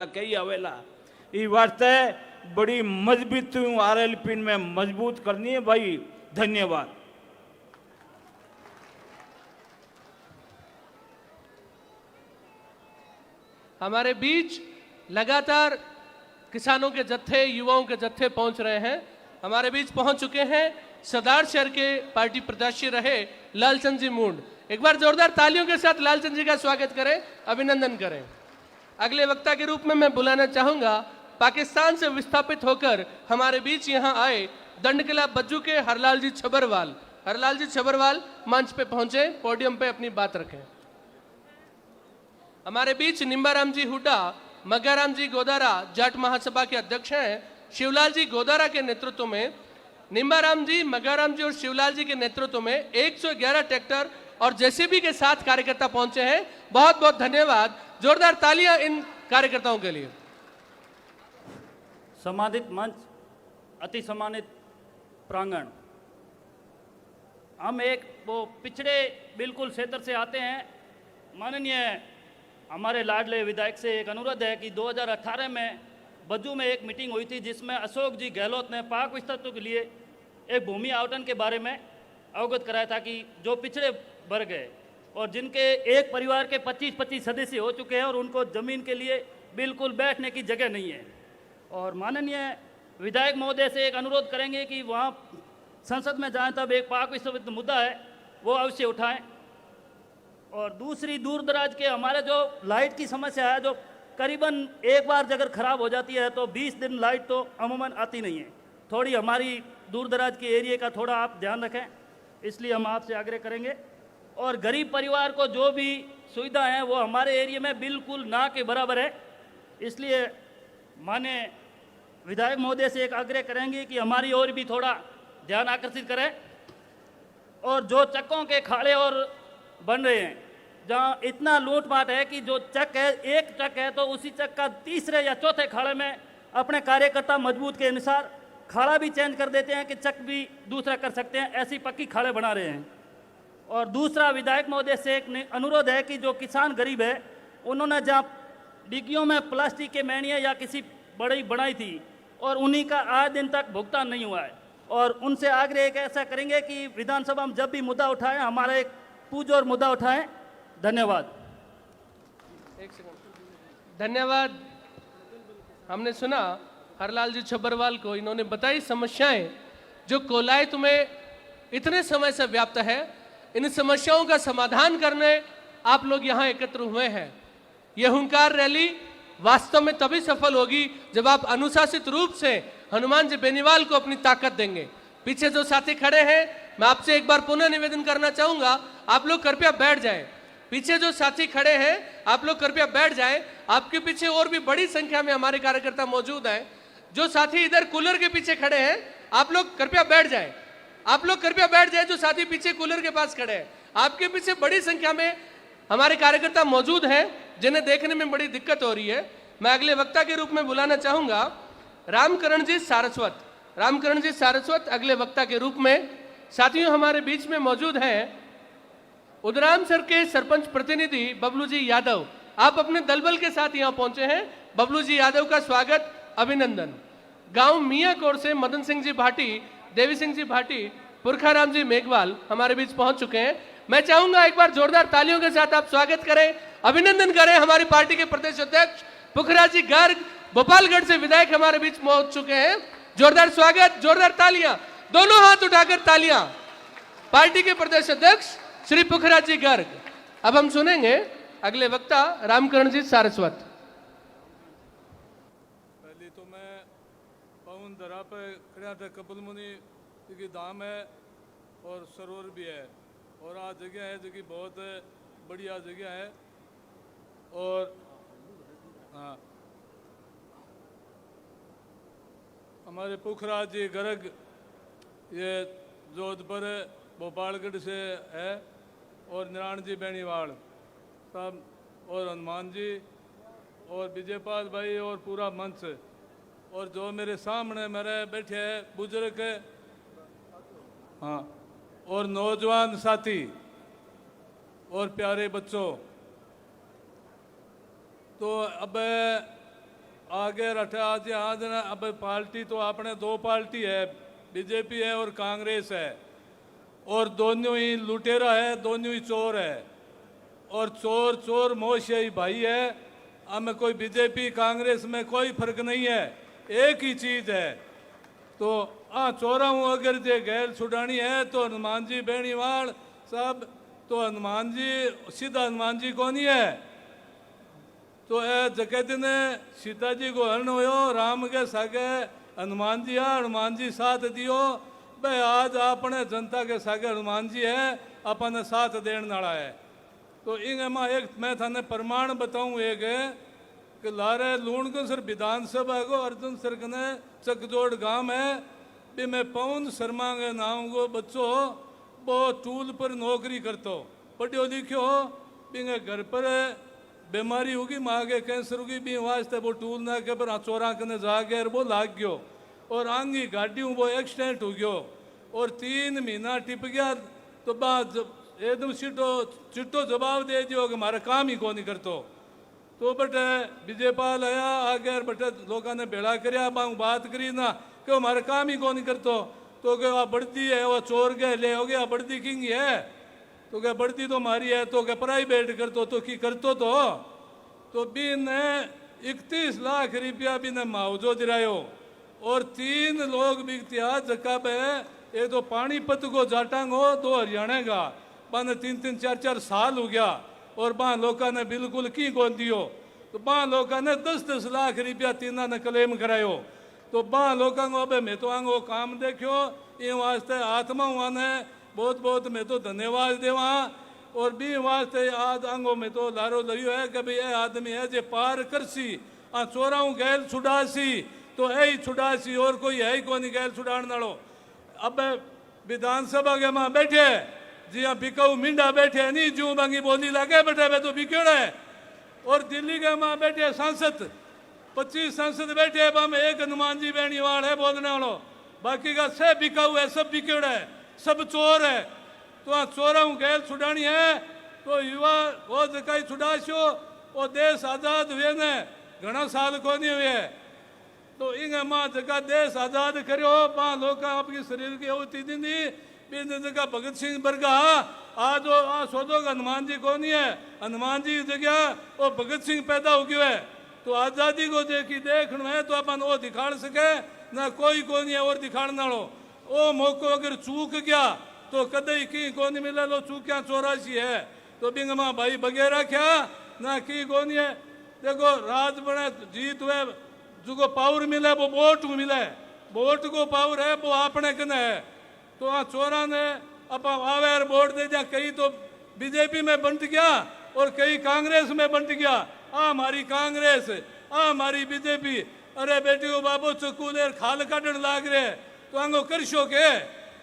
कई आवेला ई वास्ते बड़ी मजबूती आरएलपी में मजबूत करनी है भाई। धन्यवाद। हमारे बीच लगातार किसानों के जत्थे, युवाओं के जत्थे पहुंच रहे हैं। हमारे बीच पहुंच चुके हैं सरदार शहर के पार्टी प्रत्याशी रहे लालचंद जी मूंड। एक बार जोरदार तालियों के साथ लालचंद जी का स्वागत करें, अभिनंदन करें। अगले वक्ता के रूप में मैं बुलाना चाहूंगा पाकिस्तान से विस्थापित होकर हमारे बीच यहां आए दंडकिला बज्जू के हरलाल जी छबरवाल। हरलाल जी छबरवाल मंच पे पहुंचे, पोडियम पे अपनी बात रखें। हमारे बीच निम्बाराम जी हुड्डा, मग्गाराम जी गोदारा जाट महासभा के अध्यक्ष हैं। शिवलाल जी गोदारा के नेतृत्व में, निम्बाराम जी, मग्गाराम जी और शिवलाल जी के नेतृत्व में 111 ट्रैक्टर और जेसीबी के साथ कार्यकर्ता पहुंचे हैं। बहुत बहुत धन्यवाद, जोरदार तालियां इन कार्यकर्ताओं के लिए। सम्मानित मंच, अति सम्मानित प्रांगण, हम एक वो पिछड़े बिल्कुल क्षेत्र से आते हैं। माननीय हमारे लाडले विधायक से एक अनुरोध है कि 2018 में बज्जू में एक मीटिंग हुई थी जिसमें अशोक जी गहलोत ने पाक विस्थापितों के लिए एक भूमि आवंटन के बारे में अवगत कराया था कि जो पिछड़े वर्ग है और जिनके एक परिवार के 25-25 सदस्य हो चुके हैं और उनको ज़मीन के लिए बिल्कुल बैठने की जगह नहीं है। और माननीय विधायक महोदय से एक अनुरोध करेंगे कि वहाँ संसद में जाएं तब एक पाक विस्थापित मुद्दा है वो अवश्य उठाएं। और दूसरी, दूर दराज के हमारे जो लाइट की समस्या है, जो करीबन एक बार अगर ख़राब हो जाती है तो 20 दिन लाइट तो अमूमन आती नहीं है। थोड़ी हमारी दूर दराज के एरिया का थोड़ा आप ध्यान रखें, इसलिए हम आपसे आग्रह करेंगे। और गरीब परिवार को जो भी सुविधा है वो हमारे एरिया में बिल्कुल ना के बराबर है, इसलिए माननीय विधायक महोदय से एक आग्रह करेंगे कि हमारी ओर भी थोड़ा ध्यान आकर्षित करें। और जो चक्कों के खाड़े और बन रहे हैं, जहाँ इतना लूटपाट है कि जो चक है, एक चक है तो उसी चक का तीसरे या चौथे खाड़े में अपने कार्यकर्ता मजबूत के अनुसार खाड़ा भी चेंज कर देते हैं कि चक भी दूसरा कर सकते हैं, ऐसी पक्की खाड़े बना रहे हैं। और दूसरा, विधायक महोदय से एक अनुरोध है कि जो किसान गरीब है उन्होंने जहाँ डिग्गियों में प्लास्टिक के मैनिया या किसी बड़ी बनाई थी और उन्हीं का आज दिन तक भुगतान नहीं हुआ है, और उनसे आग्रह एक ऐसा करेंगे कि विधानसभा में जब भी मुद्दा उठाएं हमारा एक पुरजोर मुद्दा उठाएं। धन्यवाद। एक सेकंड, धन्यवाद। हमने सुना हरलाल जी छबरवाल को, इन्होंने बताई समस्याएं जो कोलायत में इतने समय से व्याप्त है। इन समस्याओं का समाधान करने आप लोग यहाँ एकत्र हुए हैं। यह हुंकार रैली वास्तव में तभी सफल होगी जब आप अनुशासित रूप से हनुमान जी बेनीवाल को अपनी ताकत देंगे। पीछे जो साथी खड़े हैं, मैं आपसे एक बार पुनः निवेदन करना चाहूंगा, आप लोग कृपया बैठ जाएं। पीछे जो साथी खड़े हैं आप लोग कृपया बैठ जाएं। आपके पीछे और भी बड़ी संख्या में हमारे कार्यकर्ता मौजूद हैं। जो साथी इधर कूलर के पीछे खड़े हैं आप लोग कृपया बैठ जाएं। आप लोग कृपया बैठ जाएं। जो साथी पीछे कूलर के पास खड़े हैं, आपके पीछे बड़ी संख्या में हमारे कार्यकर्ता मौजूद हैं जिन्हें देखने में बड़ी दिक्कत हो रही है। मैं अगले वक्ता के रूप में बुलाना चाहूंगा रामकरण जी सारस्वत। रामकरण जी सारस्वत अगले वक्ता के रूप में। साथियों, हमारे बीच में मौजूद हैं उदराम सर के सरपंच प्रतिनिधि बबलू जी यादव। आप अपने दलबल के साथ यहाँ पहुंचे हैं। बबलू जी यादव का स्वागत, अभिनंदन। गांव मियाकोट से मदन सिंह जी भाटी, देवी सिंह जी भाटी, पुरखाराम जी मेघवाल हमारे बीच पहुंच चुके हैं। मैं चाहूंगा एक बार जोरदार तालियों के साथ आप स्वागत करें, अभिनंदन करें। हमारी पार्टी के प्रदेश अध्यक्ष पुखराज जी गर्ग गोपालगढ़ से विधायक हमारे बीच पहुंच चुके हैं। जोरदार स्वागत, जोरदार तालियां, दोनों हाथ उठाकर तालियां। पार्टी के प्रदेश अध्यक्ष श्री पुखराज जी गर्ग। अब हम सुनेंगे अगले वक्ता रामकरण जी सारस्वत। पहले तो मैं पवन दरा पे खड़ा था, कपिल मुनि की धाम है और सरोवर भी है, और आज जगह है जो कि बहुत बढ़िया जगह है। और हाँ, हमारे पुखराज जी गर्ग ये जोधपुर भोपालगढ़ से है, और नारायण जी बेनीवाल सब, और हनुमान जी और विजयपाल भाई और पूरा मंच, और जो मेरे सामने मेरे बैठे हैं बुजुर्ग, हाँ, और नौजवान साथी और प्यारे बच्चों। तो अब आगे रटा आज आज ना अब पार्टी तो आपने दो पार्टी है, बीजेपी है और कांग्रेस है, और दोनों ही लुटेरा है, दोनों ही चोर है, और चोर चोर मोशाही भाई है। हमें कोई बीजेपी कांग्रेस में कोई फर्क नहीं है, एक ही चीज है। तो चोरा हूँ अगर जे गैल छुड़ानी है तो हनुमान जी बेणीवाल साहब, तो हनुमान जी सीधा हनुमान जी कौन ही है। तो जगह दिन सीता जी को हरण हो राम के सागे हनुमान जी आ, हनुमान जी साथ दियो भाई। आज अपने जनता के सागे हनुमान जी है, अपन साथ देने वाला है। तो इन एक मैं थाने प्रमाण बताऊं एक है कि लारे लूणगंसर विधानसभा को अर्जुन सर ने चकजोड़ गांव है भी मैं पवन शर्मा के नाम को बच्चों वो टूल पर नौकरी करतो, पढ़ो लिखो भी घर पर बीमारी होगी, माँ के कैंसर होगी भी वास्ते वो टूल ना के पर चोरा कने जाके वो लाग गयो और आंगी गाड़ी वो एक्सीडेंट हो गयो और 3 महीना टिप गया। तो बाद एकदम चिट्टो जवाब दे दियो कि हमारा काम ही कौन नहीं करतो। तो बटे विजयपाल आया आगे बटे लोगों ने भेड़ा करया बात करी ना कि हमारा काम ही कौन नहीं करतो। तो क्या वह बढ़ती है, वह चोर के ले हो गया बढ़ती किंग है। तो क्या बढ़ती तो मारी है, तो क्या प्राइवेट करतो तो की करतो। तो बी ने 31 लाख रुपया भी ने मुआवजो दिलायो और 3 लोग भी जका पे एक तो पानीपत को जाटांग हो, 2 हरियाणा का बाने 3-3 4-4 साल हो गया और बा लोगों ने बिल्कुल की कौन दियो। तो बा लोगों ने 10-10 लाख रुपया तीना ने क्लेम करायो। तो बा लोगों को अब मैं तो आंगो काम देखो ये वास्ते आत्मा हुआ ने बहुत बहुत मैं तो धन्यवाद देवा। और भी वास्ते आज आंगो में तो लारो लियो है कि भाई ये आदमी है जे पार करसी चोराऊ गैल छुड़ासी, तो यही छुड़ासी और कोई है ही कौन गैल छुड़ाने वालो। अब विधानसभा के मां बैठे जी हाँ बिकाऊ मिंडा बैठे नहीं जू बांगी बोली लगे बैठे वे तो बिकेड़ा है। और दिल्ली के मां बैठे सांसद 25 सांसद बैठे बम एक हनुमान जी बेणीवाल है बोलने वालों, बाकी का सब बिकाऊ है, सब बिकेड़ा है, सब चोर है। तो चोराऊ गैल छुड़ानी है तो युवा वो जकाई छुड़ाशो वो देश आजाद हुए ने घना साल को नहीं हुए। तो इंगे मां जगह देश आजाद करो मां लोग आपकी शरीर की होती दी जगह भगत सिंह बरगा आज सोचो हनुमान जी कौन है, हनुमान जी जगह वो भगत सिंह पैदा हो गयो है। तो आजादी को देखी देखना है तो अपन वो दिखा सके ना कोई कौन है और दिखाने वालो। वो मौको अगर चूक गया तो कदई की कौन मिले लो चूकिया 84 है। तो बिंग मां भाई बगैरा क्या ना की कौन है। देखो राज बने जीत हुए जो पावर मिले वो वोट को मिले, वोट को पावर है वो अपने कने है। तो चोरा ने अब आवे वोट दे दिया, कई तो बीजेपी में बंट गया और कई कांग्रेस में बंट गया। हमारी कांग्रेस हमारी बीजेपी, अरे बेटी को बाबू चकूले खाल काटन लाग रहे तो आंगो करशो के।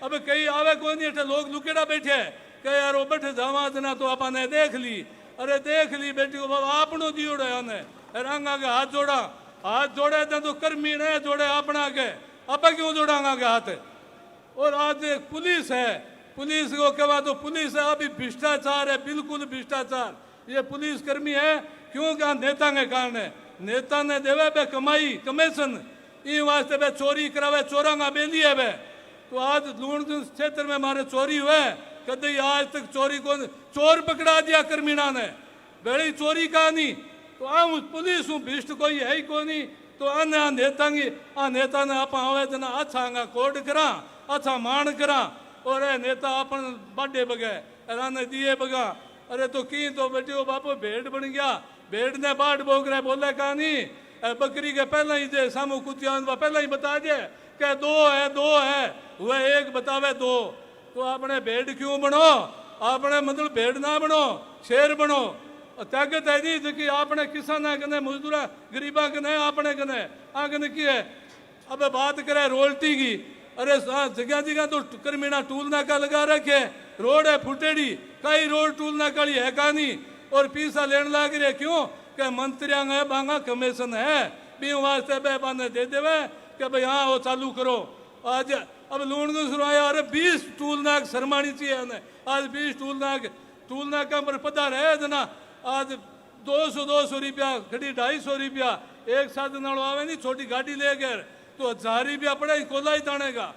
अब कई आवे कोई नहीं लोग लुकेड़ा बैठे कहे यार वो बैठे जावा जना तो आपने देख ली, अरे देख ली बेटी को बाबा आपनो दियोड़ा रंग आगे हाथ जोड़ा, हाथ जोड़े तो कर्मी ने जोड़े अपना के आप क्यों जोड़ांगा के हाथ। और आज एक पुलिस है, पुलिस को कहवा तो पुलिस है अभी भ्रष्टाचार है, बिल्कुल भ्रष्टाचार। ये पुलिस कर्मी है क्यों क्या नेता के कारण है, नेता ने देवे बे कमाई कमीशन इन वास्ते बे चोरी करावे चोरांगा बेली है बे। तो आज लूण क्षेत्र में हमारे चोरी हुए कदई आज तक चोरी को चोर पकड़ा दिया कर्मीना ने बड़ी चोरी का नहीं। तो आऊँ पुलिस हूँ भ्रष्ट कोई है ही कोई नहीं। तो अन्य नेता नेता ने आप आवेदन अच्छा कोड करा अच्छा मान करा और नेता अपन बाडे बगे राने दिए बगा। अरे तो की तो बेटी वो बापू भेड़ बन गया, भेड़ ने बाट बोग रहे बोले कहानी बकरी के पहले ही जे सामू कुतिया पहले ही बता दे के दो है वह एक बतावे 2। तो आपने भेड़ क्यों बनो, आपने मतलब भेड़ ना बनो शेर बनो। ताकत है जी कि आपने किसान कने मजदूर गरीबा कने अपने कने आगने की है। अब बात करे रोल्टी की, अरे जगह जगह तो कर्मीना टूल नाका लगा रखे, रोड है फुटेड़ी कई रोड टूल नाका है कहानी और पैसा लेने लग रहे क्यों के मंत्रिया है बांगा कमीशन है भी वास्ते बे बाने दे देवे कि भाई हाँ वो चालू करो। आज अब लूण को शुरू आया अरे 20 टूल नाक शर्मानी चाहिए आज 20 टूल नाका पर पता रहे जना आज 200 रुपया खड़ी 250 रुपया एक साथ नालों आवे नहीं छोटी गाड़ी लेकर तो हजारी भी अपने ही कोलाई ताने का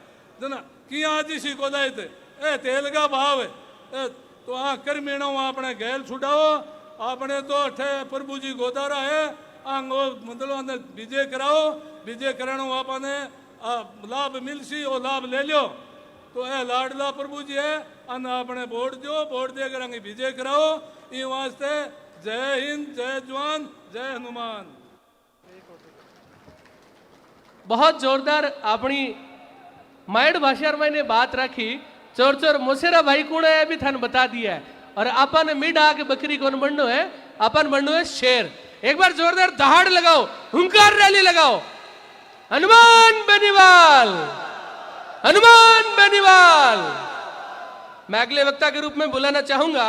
जना किया आज इसी कोलाई थे ए तेल का भाव है तो हाँ कर मेना अपने गैल छुड़ाओ आपने तो अठे प्रभु जी गोदारा है आंगो मतलब विजय कराओ विजय करानो आपने लाभ मिलसी और लाभ ले लो तो ए लाडला प्रभु जी है अन अपने वोट दो वोट दे कर विजय कराओ ये वास्ते जय हिंद जय जवान जय हनुमान। बहुत जोरदार अपनी माइड भाषा में ने बात रखी चोर चोर मोसेरा भाई कौन है भी थान बता दिया है और अपन मीड आके बकरी कौन बननो है अपन बननो है शेर। एक बार जोरदार दहाड़ लगाओ हुंकार रैली लगाओ हनुमान बेनीवाल हनुमान बेनीवाल। मैं अगले वक्ता के रूप में बुलाना चाहूंगा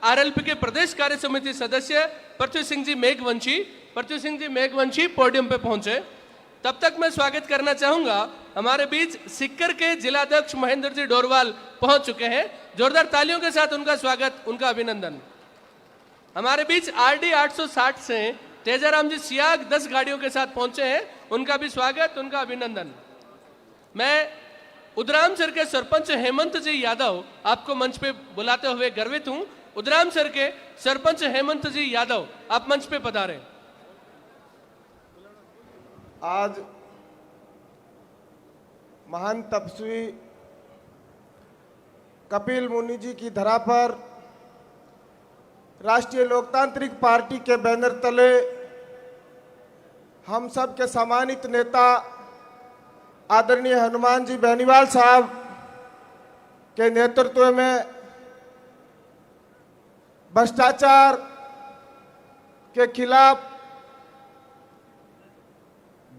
आरएलपी के प्रदेश कार्य समिति सदस्य पृथ्वी सिंह जी मेघवंशी। पृथ्वी सिंह जी मेघवंशी पोडियम पे पहुंचे। तब तक मैं स्वागत करना चाहूंगा हमारे बीच सिक्कर के जिलाध्यक्ष महेंद्र जी डोरवाल पहुंच चुके हैं। जोरदार तालियों के साथ उनका स्वागत उनका अभिनंदन। हमारे बीच आरडी 860 से तेजाराम जी सियाग 10 गाड़ियों के साथ पहुंचे हैं, उनका भी स्वागत उनका अभिनंदन। मैं उदराम सर के सरपंच हेमंत जी यादव आपको मंच पे बुलाते हुए गर्वित हूं। उदराम सर के सरपंच हेमंत जी यादव आप मंच पे पधारें। आज महान तपस्वी कपिल मुनि जी की धरा पर राष्ट्रीय लोकतांत्रिक पार्टी के बैनर तले हम सब के सम्मानित नेता आदरणीय हनुमान जी बेनीवाल साहब के नेतृत्व में भ्रष्टाचार के खिलाफ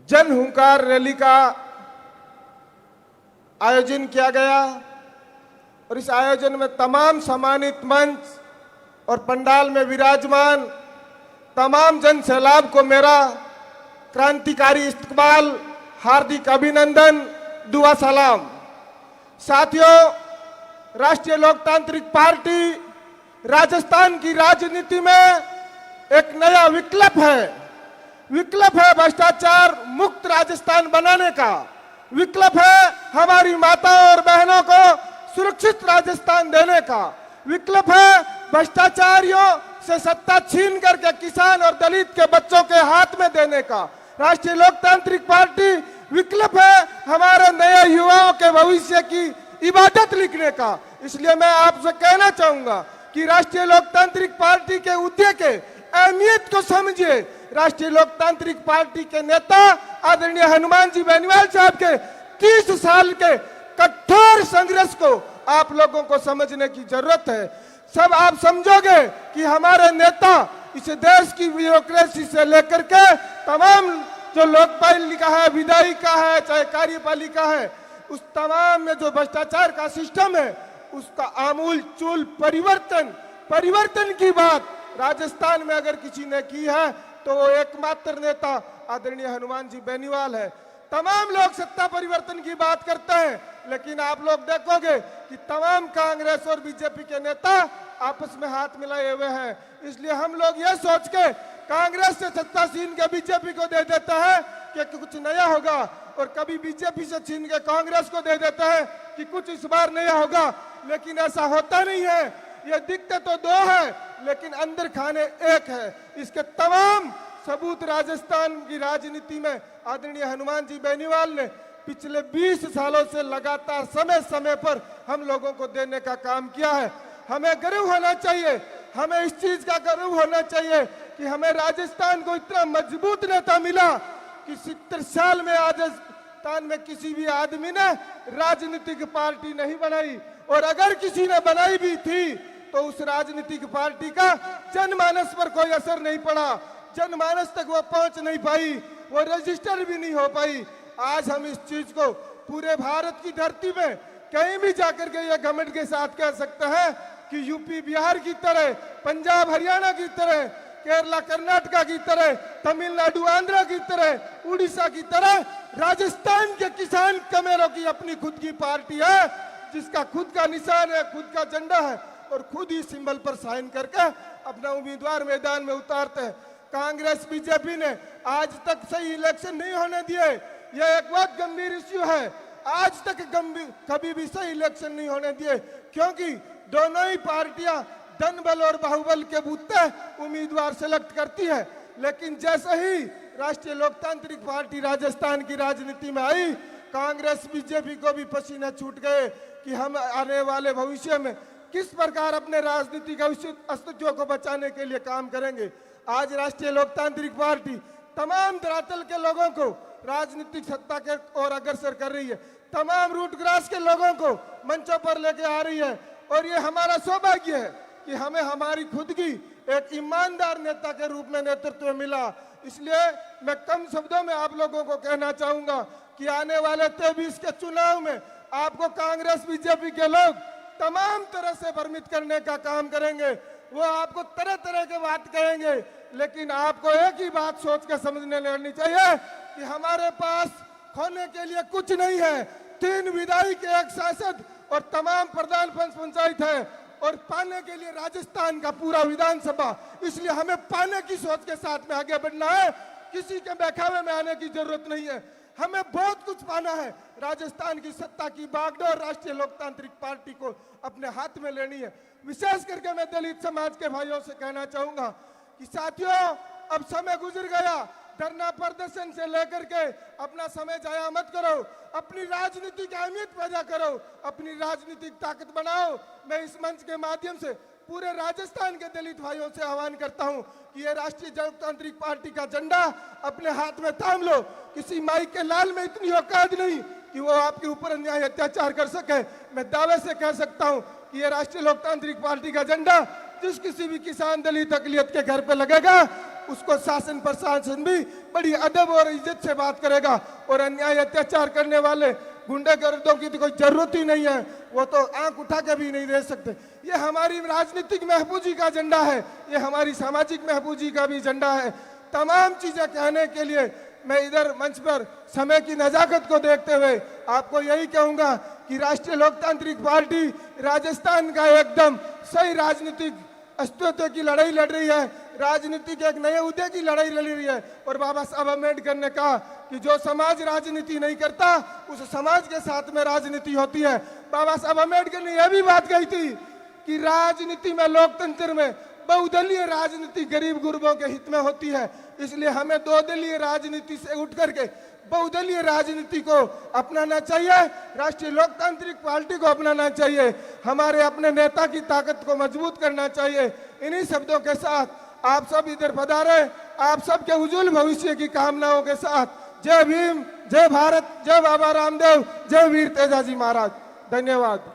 जन हुंकार रैली का आयोजन किया गया और इस आयोजन में तमाम सम्मानित मंच और पंडाल में विराजमान तमाम जन सैलाब को मेरा क्रांतिकारी इस्तकबाल हार्दिक अभिनंदन दुआ सलाम। साथियों, राष्ट्रीय लोकतांत्रिक पार्टी राजस्थान की राजनीति में एक नया विकल्प है भ्रष्टाचार मुक्त राजस्थान बनाने का। विकल्प है हमारी माताओं और बहनों को सुरक्षित राजस्थान देने का। विकल्प है भ्रष्टाचारियों से सत्ता छीन करके किसान और दलित के बच्चों के हाथ में देने का। राष्ट्रीय लोकतांत्रिक पार्टी विकल्प है हमारे नए युवाओं के भविष्य की इबादत लिखने का। इसलिए मैं आपसे कहना चाहूंगा कि राष्ट्रीय लोकतांत्रिक पार्टी के उद्देश्य के अहमियत को समझिए। राष्ट्रीय लोकतांत्रिक पार्टी के नेता आदरणीय हनुमान जी बेनीवाल साहब के 30 साल के कठोर संघर्ष को आप लोगों को समझने की जरूरत है। सब आप समझोगे कि हमारे नेता इस देश की ब्यूरोक्रेसी से लेकर के तमाम जो लोकपालिका है, विधायिका है, चाहे कार्यपालिका है, उस तमाम में जो भ्रष्टाचार का सिस्टम है उसका आमूल चूल परिवर्तन की बात राजस्थान में अगर किसी ने की है तो वो एकमात्र नेता आदरणीय हनुमान जी बेनीवाल है। तमाम लोग सत्ता परिवर्तन की बात करते हैं, लेकिन आप लोग देखोगे कि तमाम कांग्रेस और बीजेपी के नेता आपस में हाथ मिलाए हुए हैं। इसलिए हम लोग ये सोच के कांग्रेस से सत्ता छीन के बीजेपी को दे देता है कि कुछ नया होगा, और कभी बीजेपी से छीन के कांग्रेस को दे देता है कि कुछ इस बार नया होगा। लेकिन ऐसा होता नहीं है। ये दिखते तो दो है लेकिन अंदर खाने एक है। इसके तमाम सबूत राजस्थान की राजनीति में आदरणीय हनुमान जी बेनीवाल ने पिछले 20 सालों से लगातार समय समय पर हम लोगों को देने का काम किया है। हमें गर्व होना चाहिए, हमें इस चीज का गर्व होना चाहिए कि हमें राजस्थान को इतना मजबूत नेता मिला कि 70 साल में राजस्थान में किसी भी आदमी ने राजनीतिक पार्टी नहीं बनाई, और अगर किसी ने बनाई भी थी तो उस राजनीतिक पार्टी का जनमानस पर कोई असर नहीं पड़ा, जनमानस तक वो पहुंच नहीं पाई, वो रजिस्टर भी नहीं हो पाई। आज हम इस चीज को पूरे भारत की धरती में कहीं भी जाकर के ये घमंड के साथ कह सकते हैं कि यूपी बिहार की तरह, पंजाब हरियाणा की तरह, केरला कर्नाटका की तरह, तमिलनाडु आंध्र की तरह, उड़ीसा की तरह राजस्थान के किसान कमेरों की अपनी खुद की पार्टी है, जिसका खुद का निशान है, खुद का झंडा है, और खुद ही सिंबल पर साइन करके अपना उम्मीदवार मैदान में उतारते हैं। कांग्रेस बीजेपी ने आज तक सही इलेक्शन नहीं होने दिए। यह एक बहुत गंभीर इश्यू है। आज तक कभी भी सही इलेक्शन नहीं होने दिए, क्योंकि दोनों ही पार्टियां धन बल और बाहुबल के बूते उम्मीदवार सेलेक्ट करती है। लेकिन जैसे ही राष्ट्रीय लोकतांत्रिक पार्टी राजस्थान की राजनीति में आई, कांग्रेस बीजेपी को भी पसीने छूट गए कि हम आने वाले भविष्य में किस प्रकार अपने राजनीतिक अस्तित्व को बचाने के लिए काम करेंगे। आज राष्ट्रीय लोकतांत्रिक पार्टी तमाम धरातल के लोगों को राजनीतिक सत्ता के ओर अग्रसर कर रही है, तमाम रूट क्रॉस के लोगों को मंचों पर लेके आ रही है। और ये हमारा सौभाग्य है कि हमें हमारी खुद की एक ईमानदार नेता के रूप में नेतृत्व मिला। इसलिए मैं कम शब्दों में आप लोगों को कहना चाहूंगा कि आने वाले 23 के चुनाव में आपको कांग्रेस बीजेपी के लोग तमाम तरह से भ्रमित करने का काम करेंगे। वो आपको तरह तरह के बात कहेंगे, लेकिन आपको एक ही बात सोच के समझने लेनी चाहिए कि हमारे पास खोने के लिए कुछ नहीं है। 3 विधायक, 1 सांसद और तमाम प्रधान पंचायत है, और पाने के लिए राजस्थान का पूरा विधानसभा। इसलिए हमें पाने की सोच के साथ में आगे बढ़ना है, किसी के बहकावे में आने की जरूरत नहीं है। हमें बहुत कुछ पाना है। राजस्थान की सत्ता की बागडोर राष्ट्रीय लोकतांत्रिक पार्टी को अपने हाथ में लेनी है। विशेष करके मैं दलित समाज के भाइयों से कहना चाहूंगा कि साथियों, अब समय गुजर गया। धरना प्रदर्शन से लेकर के अपना समय जाया मत करो, अपनी राजनीतिक अहमियत पैदा करो, अपनी राजनीतिक ताकत बनाओ। मैं इस मंच के माध्यम से पूरे राजस्थान के दलित भाइयों से आह्वान करता हूं कि ये राष्ट्रीय लोकतांत्रिक पार्टी का झंडा अपने हाथ में थाम लो। किसी माई के लाल में इतनी औकात नहीं कि वो आपके ऊपर अन्याय अत्याचार कर सके। मैं दावे से कह सकता हूं कि ये राष्ट्रीय लोकतांत्रिक पार्टी का झंडा जिस किसी भी किसान दलित अकलियत के घर पे लगेगा, उसको शासन प्रशासन भी बड़ी अदब और इज्जत से बात करेगा। और अन्याय अत्याचार करने वाले गुंडागर्दों की तो कोई जरूरत ही नहीं है, वो तो आंख उठा के भी नहीं दे सकते। ये हमारी राजनीतिक महफूजी का झंडा है, ये हमारी सामाजिक महफूजी का भी झंडा है। तमाम चीजें कहने के लिए मैं इधर मंच पर समय की नजाकत को देखते हुए आपको यही कहूंगा कि राष्ट्रीय लोकतांत्रिक पार्टी राजस्थान का एकदम सही राजनीतिक अस्तित्व की लड़ाई लड़ रही है, राजनीति के एक नए उदय की लड़ाई लड़ रही है। और बाबा साहब अम्बेडकर ने कहा कि जो समाज राजनीति नहीं करता उस समाज के साथ में राजनीति होती है। बाबा साहब अम्बेडकर ने यह भी बात कही थी कि राजनीति में, लोकतंत्र में बहुदलीय राजनीति गरीब गुरबों के हित में होती है। इसलिए हमें 2 दलीय राजनीति से उठ करके बहुदलीय राजनीति को अपनाना चाहिए, राष्ट्रीय लोकतांत्रिक पार्टी को अपनाना चाहिए, हमारे अपने नेता की ताकत को मजबूत करना चाहिए। इन्हीं शब्दों के साथ आप सब इधर पधारे, आप सबके उज्जवल भविष्य की कामनाओं के साथ जय भीम, जय भारत, जय बाबा रामदेव, जय वीर तेजाजी महाराज। धन्यवाद।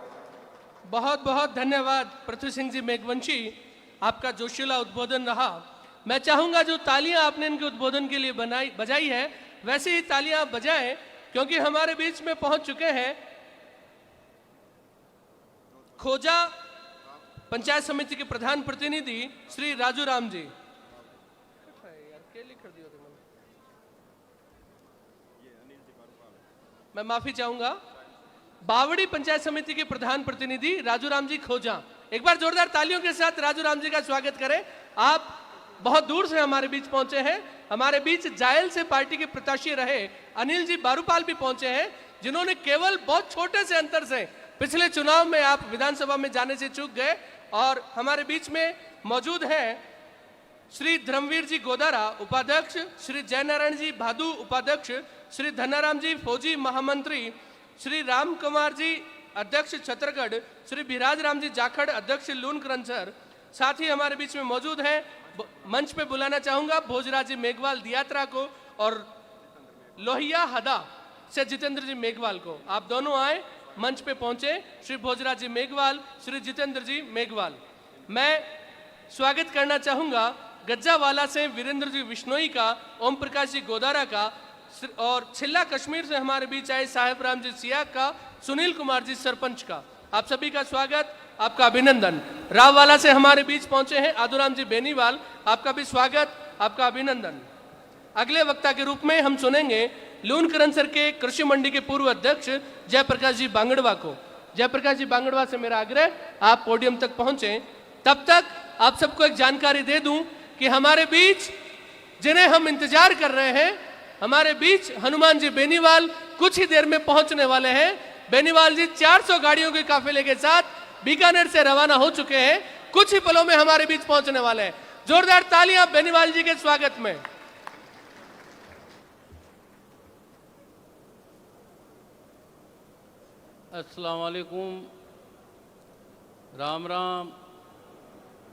बहुत बहुत धन्यवाद पृथ्वी सिंह जी मेघवंशी, आपका जोशीला उद्बोधन रहा। मैं चाहूंगा जो तालियां आपने इनके उद्बोधन के लिए बजाई है, वैसे ही तालियां बजाएं, क्योंकि हमारे बीच में पहुंच चुके हैं खोजा पंचायत समिति के प्रधान प्रतिनिधि श्री राजू राम जी। मैं माफी चाहूंगा, बावड़ी पंचायत समिति के प्रधान प्रतिनिधि राजू राम जी खोजा। एक बार जोरदार तालियों के साथ राजू राम जी का स्वागत करें। आप बहुत दूर से हमारे बीच पहुंचे हैं। हमारे बीच जायल से पार्टी के प्रत्याशी रहे अनिल जी बारूपाल भी पहुंचे हैं, जिन्होंने केवल बहुत छोटे से अंतर से पिछले चुनाव में आप विधानसभा में जाने से चूक गए। और हमारे बीच में मौजूद हैं श्री धर्मवीर जी गोदारा उपाध्यक्ष, श्री जयनारायण जी भादू उपाध्यक्ष, श्री धनाराम जी फौजी महामंत्री, श्री राम कुमार जी अध्यक्ष छत्तरगढ़, श्री बिराज राम जी जाखड़ अध्यक्ष लून क्रंचर। साथ ही हमारे बीच में मौजूद हैं, मंच पे बुलाना चाहूंगा भोजराज जी मेघवाल दियात्रा को और लोहिया हदा से जितेंद्र जी मेघवाल को। आप दोनों आए, मंच पे पहुंचे, श्री भोजराज जी मेघवाल, श्री जितेंद्र जी मेघवाल। मैं स्वागत करना चाहूंगा गज्जावाला से वीरेंद्र जी विश्नोई का, ओम प्रकाश जी गोदारा का, और छिल्ला कश्मीर से हमारे बीच आए साहेब राम जी सियाग का, सुनील कुमार जी सरपंच का। आप सभी का स्वागत, आपका अभिनंदन। राववाला से हमारे बीच पहुंचे हैं आदुराम जी बेनीवाल, आपका भी स्वागत, आपका अभिनंदन। अगले वक्ता के रूप में हम सुनेंगे लून करंसर के कृषि मंडी के पूर्व अध्यक्ष जयप्रकाश जी बांगड़वा को। जयप्रकाश जी बांगड़वा से मेरा आग्रह, आप पोडियम तक पहुंचे। तब तक आप सबको एक जानकारी दे दूं कि हमारे बीच जिन्हें हम इंतजार कर रहे हैं। हमारे बीच हनुमान जी बेनीवाल कुछ ही देर में पहुंचने वाले हैं। बेनीवाल जी 400 गाड़ियों के काफिले के साथ बीकानेर से रवाना हो चुके हैं, कुछ ही पलों में हमारे बीच पहुंचने वाले हैं। जोरदार तालियां बेनीवाल जी के स्वागत में। अस्सलाम वालेकुम, राम राम,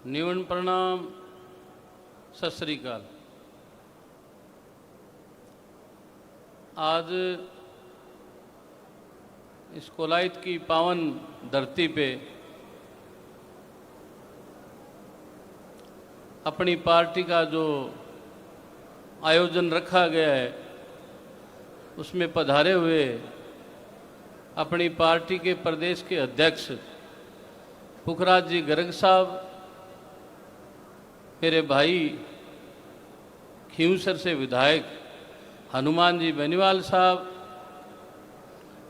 निवन प्रणाम, सत श्री अकाल। आज इस कोलायत की पावन धरती पे अपनी पार्टी का जो आयोजन रखा गया है उसमें पधारे हुए अपनी पार्टी के प्रदेश के अध्यक्ष पुखराज जी गर्ग साहब, मेरे भाई खींवसर से विधायक हनुमान जी बेनीवाल साहब,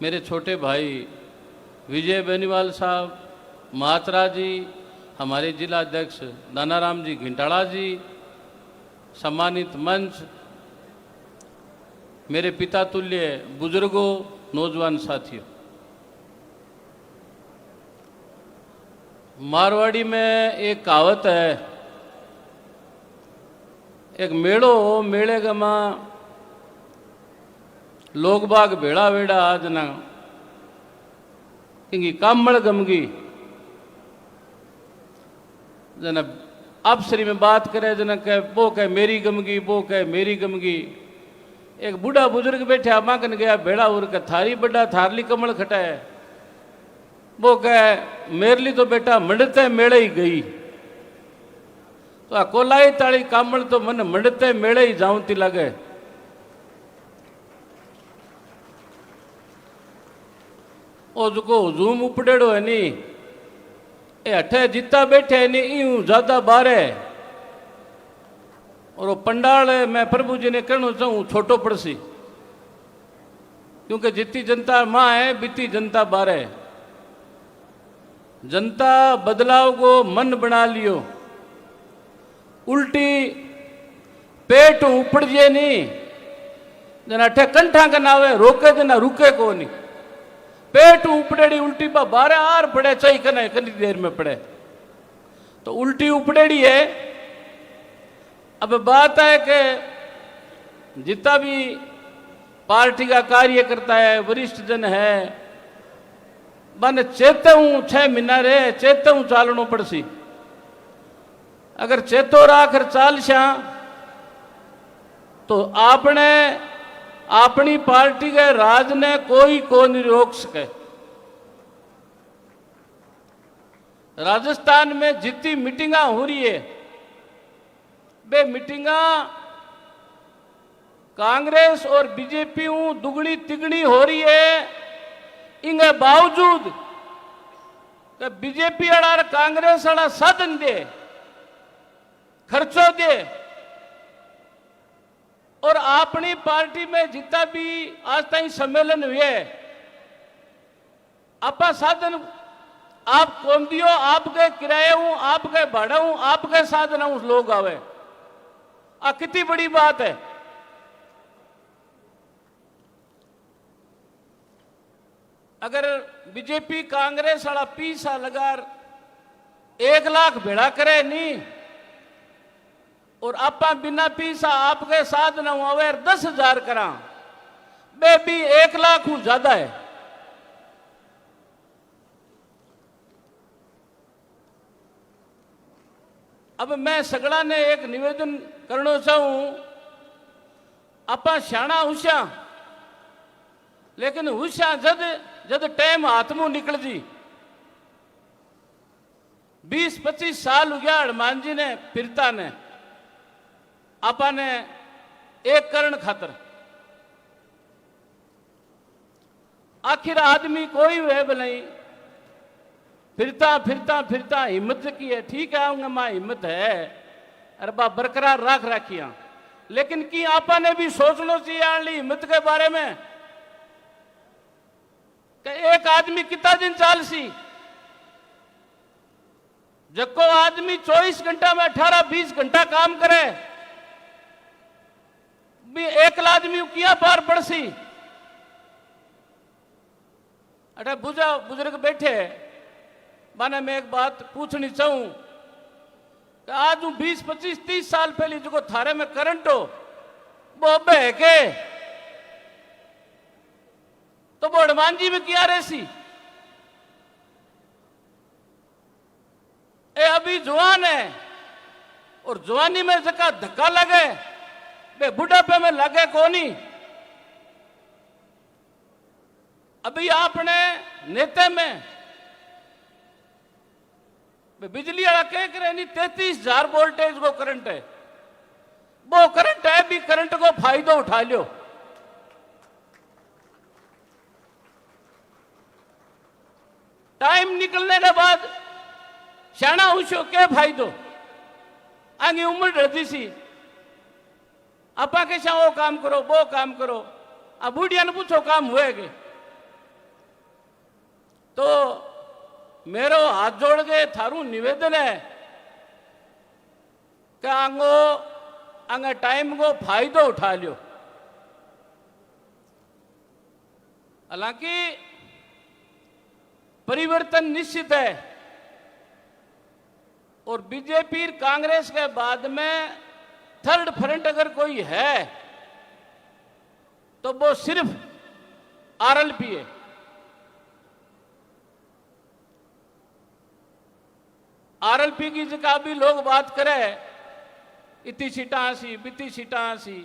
मेरे छोटे भाई विजय बेनीवाल साहब, महात्रा जी, हमारे जिला अध्यक्ष दानाराम जी घिंटाड़ा जी, सम्मानित मंच, मेरे पिता तुल्य बुजुर्गों, नौजवान साथियों। मारवाड़ी में एक कहावत है, एक मेड़ो हो, मेड़े का माँ लोग बाग भेड़ा वेड़ा आज ना क्योंकि कामड़ गमगी जना आपसरी में बात करे, जना कह वो कह मेरी गमगी, वो कह मेरी गमगी। एक बूढ़ा बुजुर्ग बैठा मांगन गया भेड़ा उर का थारी बड़ा थारली कमल खटा है, वो कह मेरे लिए तो बेटा मंडते मेड़े ही गई। तो आ कोलाई ताली कामल तो मन मंडते मेड़े ही जाऊंती लगे। ओ जो हुजूम उपडेड़ो है नी ए अठे जिता बैठे है नी यूं ज्यादा बारे और वो पंडाल मैं प्रभु जी ने कहना चाहूँ छोटो पड़सी, क्योंकि जितनी जनता माँ है बीती जनता बारे। जनता बदलाव को मन बना लियो, उल्टी पेट उपड़ जे नहीं जना अठे कंठा का नावे रोके जना रुके को नहीं। पेट उपड़ेड़ी उल्टी बा 12 आर पड़े चाहिए कने कनी देर में पड़े तो उल्टी उपड़ेड़ी है। अब बात है कि जितना भी पार्टी का कार्य करता है, वरिष्ठ जन है, बन चेते हूं 6 महीना रे चेते हूं चालनो पड़सी। अगर चेतो राखर चालशा तो आपने अपनी पार्टी के राज ने कोई को नहीं रोक सके। राजस्थान में जितनी मीटिंगा हो रही है वे मीटिंगा कांग्रेस और बीजेपी दुगनी तिगनी हो रही है। इनके बावजूद बीजेपी वाला कांग्रेस वाला साधन दे, खर्चो दे और अपनी पार्टी में जितना भी आज तक सम्मेलन हुए आपा साधन आप कौन दियो, आपके किराए हूं, आपके भाड़ा हूं, आपके साधन हूं लोग आवे। आ कितनी बड़ी बात है। अगर बीजेपी कांग्रेस वाला पीसा लगार 1 लाख भेड़ा करे नहीं और आपा बिना पीसा आपके साथ न हुआ 10,000 करा बे भी 1 लाख हूं ज्यादा है। अब मैं सगड़ा ने एक निवेदन करना चाहूं, आपा श्याणा हुस्या लेकिन हुस्या जद जद टाइम हाथ मुंह निकल जी। 20-25 साल हो गया हनुमान जी ने फिरता ने आपा ने एक करण खातर आखिर आदमी कोई है भलाई फिरता फिरता फिरता हिम्मत की है। ठीक है आऊंगा मां हिम्मत है अरे बा बरकरार राख राखिया, लेकिन की आपा ने भी सोचना चाहिए आली हिम्मत के बारे में कि एक आदमी कितना दिन चाल सी। जब को आदमी 24 घंटा में 18-20 घंटा काम करे भी एक आदमी किया पार पड़सी। अरे बुजुर्ग बैठे माने मैं एक बात पूछनी चाहूं कि आज 20, 25, 30 साल पहले जो थारे में करंट हो वो अब है के तो वो हनुमान जी में किया रेसी। ए अभी जवान है और जवानी में जका धक्का लगे वे बुढ़ापे में लगे कोनी। अभी आपने नेते में बिजली वाला कह करे नहीं 33,000 वोल्टेज को करंट है, वो करंट है भी करंट को फायदा उठा लियो। टाइम निकलने के बाद शाना उछो के फायदो आगे उम्र रहती सी आपा के वो काम करो वो काम करो। अब बुढ़िया ने पूछो काम हुए के तो मेरो हाथ जोड़ के थारू निवेदन है कि आंगे टाइम को फायदा उठा लियो। हालांकि परिवर्तन निश्चित है और बीजेपी कांग्रेस के बाद में थर्ड फ्रंट अगर कोई है तो वो सिर्फ आरएलपी है। आरएलपी की जगह भी लोग बात करें इतनी सीटा सी बीती सीटा सी।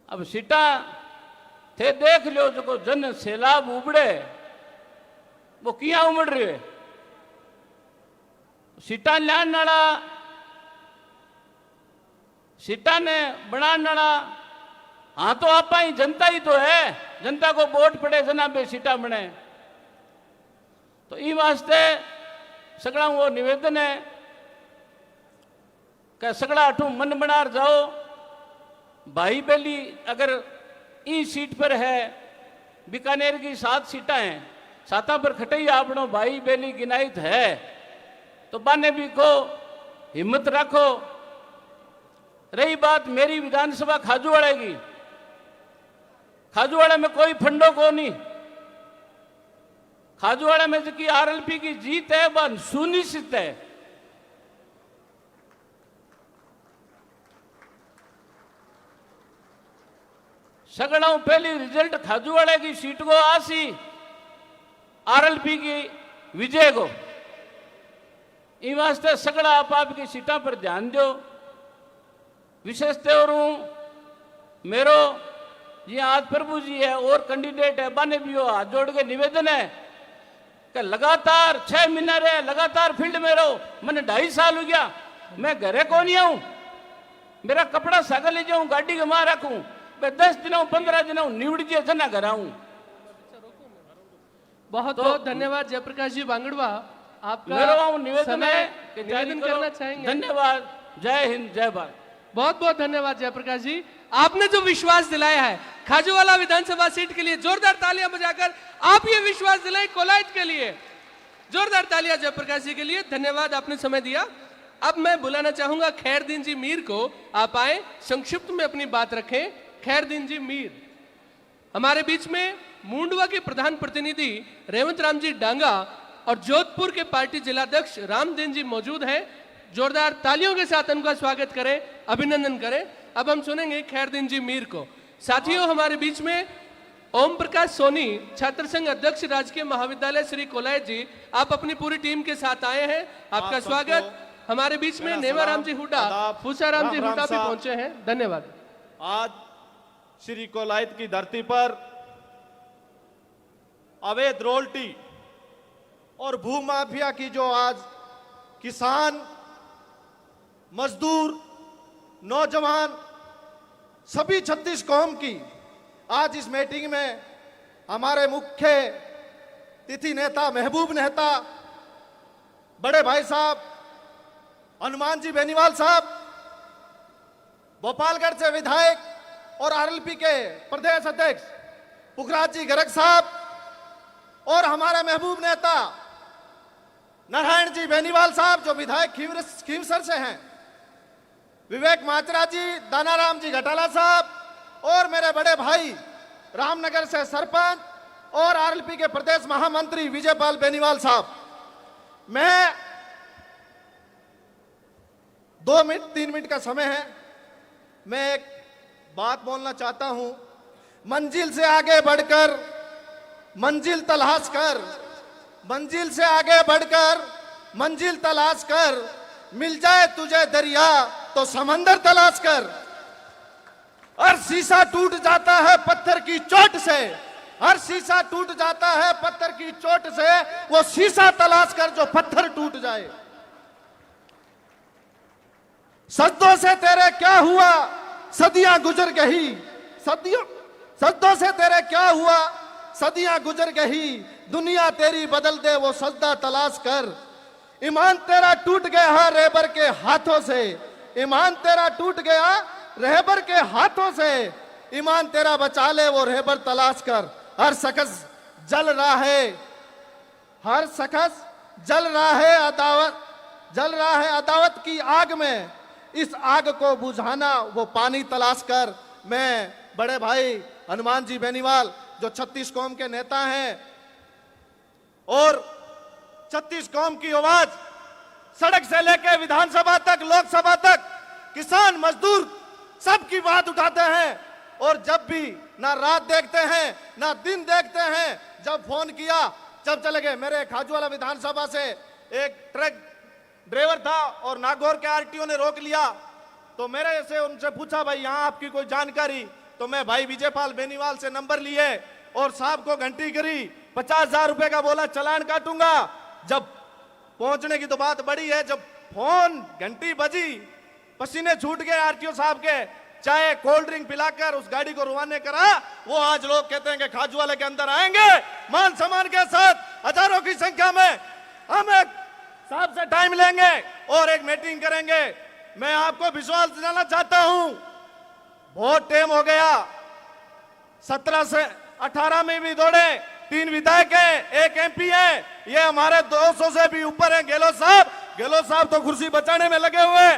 अब सीटा थे देख लो जो जन सैलाब उबड़े वो किया उमड़ रहे है। सीटा लान नाला सीटा ने बना नाला हाँ तो आप ही जनता ही तो है, जनता को वोट पड़े जना बे सीटा बने। तो ई वास्ते सगड़ा वो निवेदन है कि सगड़ा अठू मन बनार जाओ। भाई बेली अगर ई सीट पर है बीकानेर की 7 सीटा हैं, 7 पर खटई आपनो भाई बेली गिनाइत है तो बाने भी को हिम्मत रखो। रही बात मेरी विधानसभा खाजूवाड़ा की, खाजूवाड़ा में कोई फंडो को नहीं। खाजूवाड़ा में जो आरएलपी की जीत है वह सुनिश्चित है। सगड़ाऊ पहली रिजल्ट खाजूवाड़ा की सीट को आसी आरएलपी की विजय को। इन वास्ते सगड़ा आप की सीटा पर ध्यान दो। विशेष तौर मेरो ये आज प्रभु जी है और कैंडिडेट है बाने भी हो हाथ जोड़ के निवेदन है कि लगातार 6 महीना रहे लगातार फील्ड में रहो। मैंने 2.5 साल हो गया मैं घरे को नहीं आऊं, मेरा कपड़ा सागर ले जाऊं गाड़ी के मां रखूं मैं 10 दिनों 15 दिनों निवड़ दिए जना घर आऊं। बहुत बहुत धन्यवाद जयप्रकाश जी बांगड़वा। आपका मेरा निवेदन है कि निवेदन करना चाहेंगे। धन्यवाद। जय हिंद जय भारत। बहुत बहुत धन्यवाद जयप्रकाश जी। आपने जो विश्वास दिलाया है खाजूवाड़ा विधानसभा सीट के लिए जोरदार तालियां बजाकर आप ये विश्वास दिलाएं कोलायत के लिए। जोरदार तालियां जयप्रकाश जी के लिए। धन्यवाद आपने समय दिया। अब मैं बुलाना चाहूंगा खैरदीन जी मीर को। आप आए संक्षिप्त में अपनी बात रखें। खैरदीन जी मीर हमारे बीच में मुंडवा के प्रधान प्रतिनिधि रेवंत राम जी डांगा और जोधपुर के पार्टी जिलाध्यक्ष रामदीन जी मौजूद हैं। जोरदार तालियों के साथ उनका स्वागत करें, अभिनंदन करें। अब हम सुनेंगे खैरदीन जी मीर को। साथियों हमारे बीच में ओम प्रकाश सोनी छात्र संघ अध्यक्ष राजकीय महाविद्यालय श्री कोलायत जी, आप अपनी पूरी टीम के साथ आए हैं, आपका स्वागत। हमारे बीच में नेवाराम जी हुड्डा, फूसाराम जी हुड्डा भी पहुंचे हैं। धन्यवाद। आज श्री कोलायत की धरती पर अवैध रोल्टी और भूमाफिया की जो आज किसान मजदूर नौजवान सभी 36 कौम की आज इस मीटिंग में हमारे मुख्य तिथि नेता महबूब नेता बड़े भाई साहब हनुमान जी बेनीवाल साहब, भोपालगढ़ से विधायक और आरएलपी के प्रदेश अध्यक्ष पुखराज जी गर्ग साहब और हमारे महबूब नेता नारायण जी बेनीवाल साहब जो विधायक खीमसर से हैं, विवेक माचरा जी, दानाराम जी घटाला साहब और मेरे बड़े भाई रामनगर से सरपंच और आरएलपी के प्रदेश महामंत्री विजयपाल बेनीवाल साहब, मैं 2 मिनट 3 मिनट का समय है, मैं एक बात बोलना चाहता हूं। मंजिल से आगे बढ़कर मंजिल तलाश कर, मंजिल से आगे बढ़कर मंजिल तलाश कर, मिल जाए तुझे दरिया तो समंदर तलाश कर। हर शीशा टूट जाता है पत्थर की चोट से, हर शीशा टूट जाता है पत्थर की चोट से, वो शीशा तलाश कर जो पत्थर टूट जाए। सदियों से तेरे क्या हुआ, सदियां गुजर गई, सदियों से तेरे क्या हुआ, सदियां गुजर गई, दुनिया तेरी बदल दे वो सजदा तलाश कर। ईमान तेरा टूट गया रहबर के हाथों से, ईमान तेरा टूट गया रहबर के हाथों से, ईमान तेरा बचा ले वो रहबर तलाश कर। हर शख्स जल रहा है, हर शख्स जल रहा है अदावत की आग में, इस आग को बुझाना वो पानी तलाश कर। मैं बड़े भाई हनुमान जी बेनीवाल जो 36 कौम के नेता हैं और 36 कौम की आवाज सड़क से लेकर विधानसभा तक, लोकसभा तक, किसान मजदूर सबकी बात उठाते हैं। और जब भी ना रात देखते हैं ना दिन देखते हैं, जब फोन किया जब चले गए। मेरे खाजूवाला विधानसभा से एक ट्रक ड्राइवर था और नागौर के आरटीओ ने रोक लिया, तो मेरे से उनसे पूछा भाई यहाँ आपकी कोई जानकारी, तो मैं भाई विजयपाल बेनीवाल से नंबर लिए और साहब को घंटी करी, 50,000 रुपए का बोला चलान काटूंगा। जब पहुंचने की तो बात बड़ी है, जब फोन घंटी बजी पसीने छूट गए आरटीओ साहब के, चाहे कोल्ड ड्रिंक पिलाकर उस गाड़ी को रवाना करा। वो आज लोग कहते हैं कि खाजूवाले के अंदर आएंगे मान सम्मान के साथ, हजारों की संख्या में। हम एक साहब से टाइम लेंगे और एक मीटिंग करेंगे। मैं आपको विश्वास दिलाना चाहता हूं, बहुत टाइम हो गया, 17 से 18 में भी दौड़े, 3 विधायक है, 1 एमपी है, ये हमारे 200 से भी ऊपर है। गेहलोत साहब तो कुर्सी बचाने में लगे हुए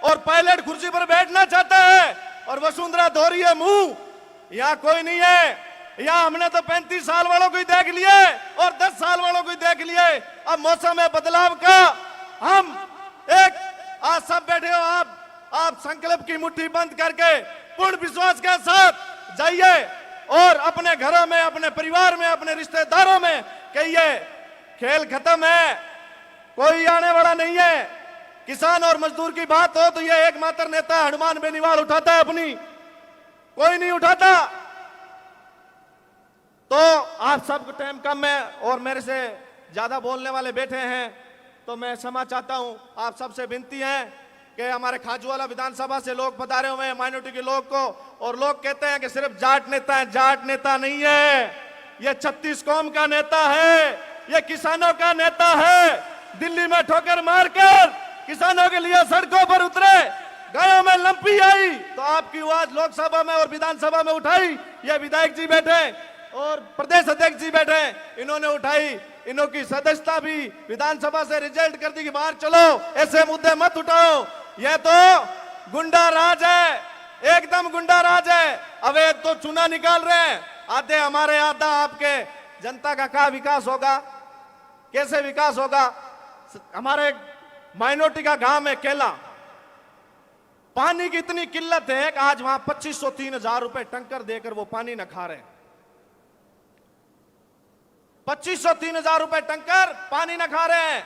और पायलट कुर्सी पर बैठना चाहता है और वसुंधरा धो रही है मुंह। यहाँ कोई नहीं है, यहाँ हमने तो 35 साल वालों को ही देख लिए और 10 साल वालों को ही देख लिए। अब मौसम है बदलाव का, हम एक आज सब बैठे हो, आप संकल्प की मुट्ठी बंद करके पूर्ण विश्वास के साथ जाइए और अपने घरों में, अपने परिवार में, अपने रिश्तेदारों में कहिए खेल खत्म है, कोई आने वाला नहीं है। किसान और मजदूर की बात हो तो ये एकमात्र नेता हनुमान बेनीवाल उठाता है अपनी, कोई नहीं उठाता। तो आप सबको टाइम कम है और मेरे से ज्यादा बोलने वाले बैठे हैं, तो मैं क्षमा चाहता हूं। आप सबसे विनती है कि हमारे खाजूवाला विधानसभा से लोग पधारे हुए हैं, माइनॉरिटी के लोग को, और लोग कहते हैं कि सिर्फ जाट नेता है। जाट नेता नहीं है, ये 36 कौम का नेता है, ये किसानों का नेता है। दिल्ली में ठोकर मारकर किसानों के लिए सड़कों पर उतरे, गायों में लंपी आई तो आपकी आवाज लोकसभा में और विधानसभा में उठाई। ये विधायक जी बैठे और प्रदेश अध्यक्ष जी बैठे, इन्होंने उठाई। इन्हों की सदस्यता भी विधानसभा से रिजल्ट कर दी कि बाहर चलो, ऐसे मुद्दे मत उठाओ। यह तो गुंडा राज है, एकदम गुंडा राज है। अवैध तो चूना निकाल रहे हैं, आधे हमारे आधा आपके। जनता का क्या विकास होगा, कैसे विकास होगा? हमारे माइनॉरिटी का गांव है केला, पानी की इतनी किल्लत है कि आज वहां 2500-3000 रुपए टंकर देकर वो पानी न खा रहे। 2500-3000 रुपए टंकर पानी न खा रहे हैं।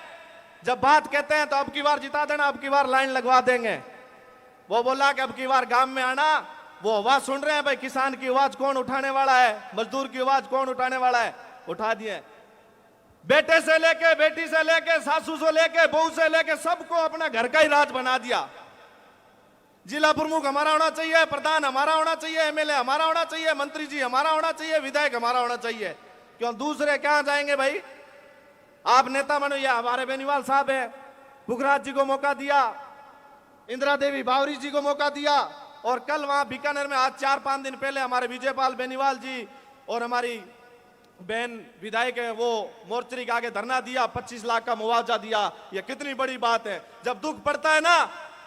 जब बात कहते हैं तो अब की बार जिता देना, अब की बार लाइन लगवा देंगे। वो बोला कि अब की बार गांव में आना, वो आवाज सुन रहे हैं भाई, किसान की आवाज कौन उठाने वाला है, मजदूर की आवाज कौन उठाने वाला है, उठा दिए। बेटे से लेके, बेटी से लेके, सासू से लेके, बहू से लेके, सबको अपना घर का ही राज बना दिया। जिला प्रमुख हमारा होना चाहिए, प्रधान हमारा होना चाहिए, एमएलए हमारा होना चाहिए, मंत्री जी हमारा होना चाहिए, विधायक हमारा होना चाहिए। क्यों दूसरे कहां जाएंगे भाई? आप नेता बनो, या हमारे बेनीवाल साहब है, पुखराज जी को मौका दिया, इंदिरा देवी बावरी जी को मौका दिया, और कल वहां बीकानेर में आज 4-5 दिन पहले हमारे विजयपाल बेनीवाल जी और हमारी बहन विधायक है, वो मोर्चरी के आगे धरना दिया, 25 लाख का मुआवजा दिया। ये कितनी बड़ी बात है। जब दुख पड़ता है ना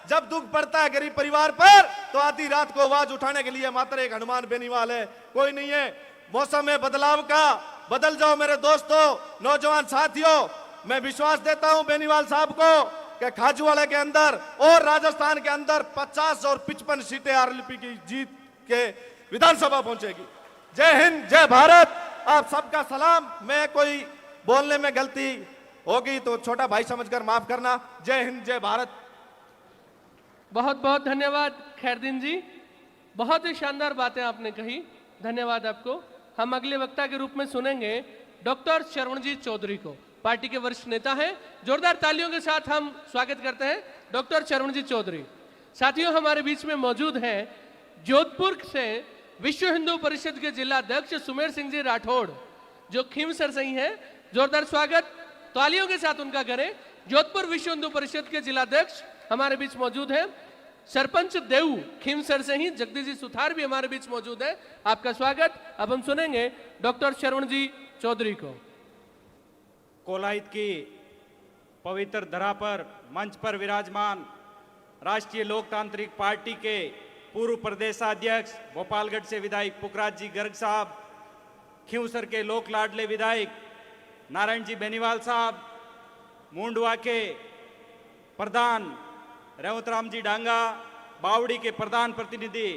जब दुख पड़ता है गरीब परिवार पर तो आधी रात को आवाज उठाने के लिए मात्र एक हनुमान बेनीवाल है, कोई नहीं है। मौसम में बदलाव का, बदल जाओ मेरे दोस्तों, नौजवान साथियों। मैं विश्वास देता हूं बेनीवाल साहब को कि खाजूवाड़ा के अंदर और राजस्थान के अंदर 50 और 55 सीटें आरएलपी की जीत के विधानसभा पहुंचेगी। जय हिंद, जय भारत, आप सबका सलाम। मैं कोई बोलने में गलती होगी तो छोटा भाई समझकर माफ करना। जय हिंद, जय भारत। बहुत बहुत धन्यवाद खैरदीन जी, बहुत ही शानदार बातें आपने कही, धन्यवाद आपको। हम अगले वक्ता के रूप में सुनेंगे डॉक्टर शरवणजीत चौधरी को, पार्टी के वरिष्ठ नेता हैं। जोरदार तालियों के साथ हम स्वागत करते हैं डॉक्टर शरवणजीत चौधरी। साथियों, हमारे बीच में मौजूद हैं जोधपुर से विश्व हिंदू परिषद के जिला अध्यक्ष सुमेर सिंह जी राठौड़, जो खीमसर से ही हैं। जोरदार स्वागत तालियों के साथ उनका करें। जोधपुर विश्व हिंदू परिषद के जिला अध्यक्ष हमारे बीच मौजूद हैं। सरपंच देऊ खीमसर से ही जगदीश जी सुथार भी हमारे बीच मौजूद है, आपका स्वागत। अब हम सुनेंगे डॉक्टर शरवणजी चौधरी को। कोलाहित की पवित्र धरा पर मंच पर विराजमान राष्ट्रीय लोकतांत्रिक पार्टी के पूर्व प्रदेशाध्यक्ष, भोपालगढ़ से विधायक पुखराज जी गर्ग साहब, खींवसर के लोक लाडले विधायक नारायण जी बेनीवाल साहब, मुंडवा के प्रधान रेवतराम जी डांगा, बावड़ी के प्रधान प्रतिनिधि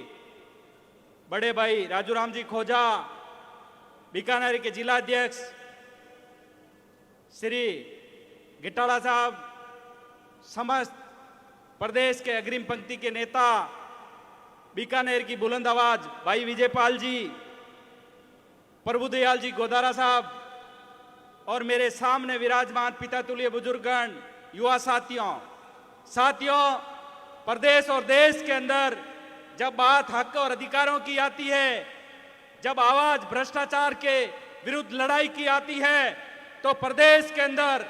बड़े भाई राजूराम जी खोजा, बीकानेर के जिला अध्यक्ष श्री गिटाला साहब, समस्त प्रदेश के अग्रिम पंक्ति के नेता, बीकानेर की बुलंद आवाज भाई विजयपाल जी, प्रभुदयाल जी गोदारा साहब और मेरे सामने विराजमान पिता तुल्य बुजुर्गगण, युवा साथियों, प्रदेश और देश के अंदर जब बात हक और अधिकारों की आती है, जब आवाज भ्रष्टाचार के विरुद्ध लड़ाई की आती है, तो प्रदेश के अंदर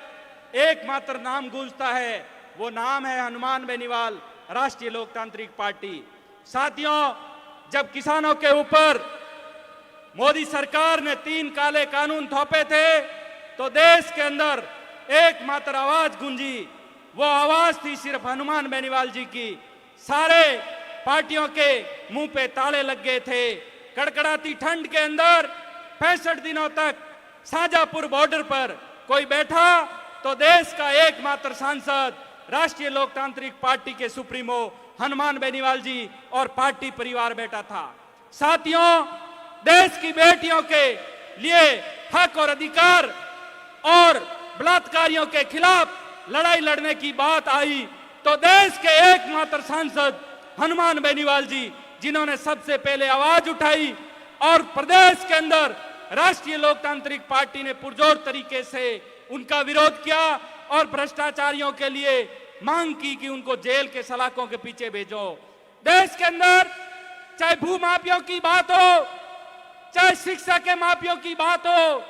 एकमात्र नाम गूंजता है, वो नाम है हनुमान बेनीवाल, राष्ट्रीय लोकतांत्रिक पार्टी। साथियों, जब किसानों के ऊपर मोदी सरकार ने 3 काले कानून थोपे थे, तो देश के अंदर एकमात्र आवाज गूंजी, वो आवाज थी सिर्फ हनुमान बेनीवाल जी की। सारे पार्टियों के मुंह पे ताले लग गए थे। कड़कड़ाती ठंड के अंदर 65 दिनों तक शाहजहांपुर बॉर्डर पर कोई बैठा तो देश का एकमात्र सांसद राष्ट्रीय लोकतांत्रिक पार्टी के सुप्रीमो हनुमान बेनीवाल जी और पार्टी परिवार बैठा था। साथियों, देश की बेटियों के लिए हक और अधिकार और बलात्कारियों के खिलाफ लड़ाई लड़ने की बात आई तो देश के एकमात्र सांसद हनुमान बेनीवाल जी, जिन्होंने सबसे पहले आवाज उठाई और प्रदेश के अंदर राष्ट्रीय लोकतांत्रिक पार्टी ने पुरजोर तरीके से उनका विरोध किया और भ्रष्टाचारियों के लिए मांग की कि उनको जेल के सलाखों के पीछे भेजो। देश के अंदर चाहे भू माफियों की बात हो, चाहे शिक्षा के माफियों की बात हो,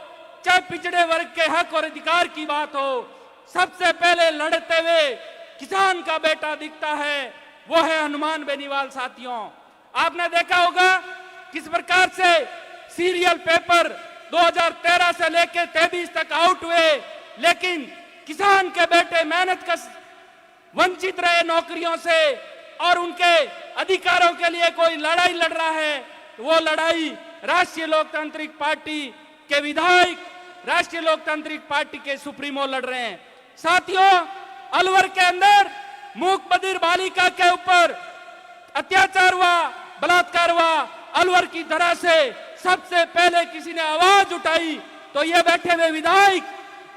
चाहे पिछड़े वर्ग के हक और अधिकार की बात हो, सबसे पहले लड़ते हुए किसान का बेटा दिखता है, वो है हनुमान बेनीवाल। साथियों, आपने देखा होगा किस प्रकार से सीरियल पेपर 2013 से लेकर 23 तक आउट हुए, लेकिन किसान के बेटे मेहनत का वंचित रहे नौकरियों से और उनके अधिकारों के लिए कोई लड़ाई लड़ रहा है। वो लड़ाई राष्ट्रीय लोकतांत्रिक पार्टी के विधायक, राष्ट्रीय लोकतांत्रिक पार्टी के सुप्रीमो लड़ रहे हैं। साथियों, अलवर के अंदर मूक बधिर बालिका के ऊपर अत्याचार हुआ, बलात्कार हुआ। अलवर की तरह से सबसे पहले किसी ने आवाज उठाई तो ये बैठे हुए विधायक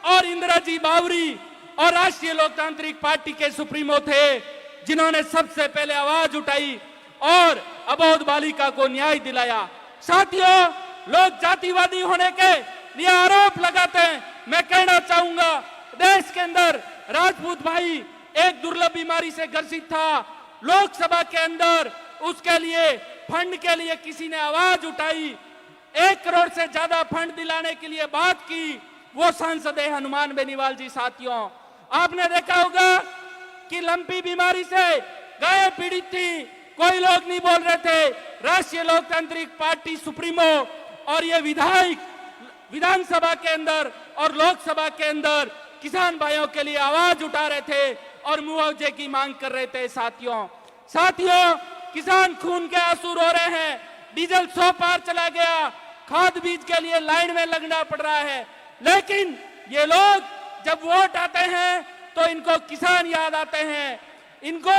और इंदिरा जी बावरी और राष्ट्रीय लोकतांत्रिक पार्टी के सुप्रीमो थे, जिन्होंने सबसे पहले आवाज उठाई और अबोध बालिका को न्याय दिलाया। साथियों, लोग जातिवादी होने के लिए आरोप लगाते हैं। मैं कहना चाहूंगा, देश के अंदर राजपूत भाई एक दुर्लभ बीमारी से ग्रसित था। लोकसभा के अंदर उसके लिए फंड के लिए किसी ने आवाज उठाई, 1 करोड़ से ज्यादा फंड दिलाने के लिए बात की, वो सांसद है हनुमान बेनीवाल जी। साथियों, आपने देखा होगा कि लंपी बीमारी से गायें पीड़ित थी, कोई लोग नहीं बोल रहे थे। राष्ट्रीय लोकतांत्रिक पार्टी सुप्रीमो और ये विधायक विधानसभा के अंदर और लोकसभा के अंदर किसान भाइयों के लिए आवाज उठा रहे थे और मुआवजे की मांग कर रहे थे। साथियों, किसान खून के आंसू रो रहे हैं। डीजल 100 पार चला गया, खाद बीज के लिए लाइन में लगना पड़ रहा है। लेकिन ये लोग जब वोट आते हैं तो इनको किसान याद आते हैं। इनको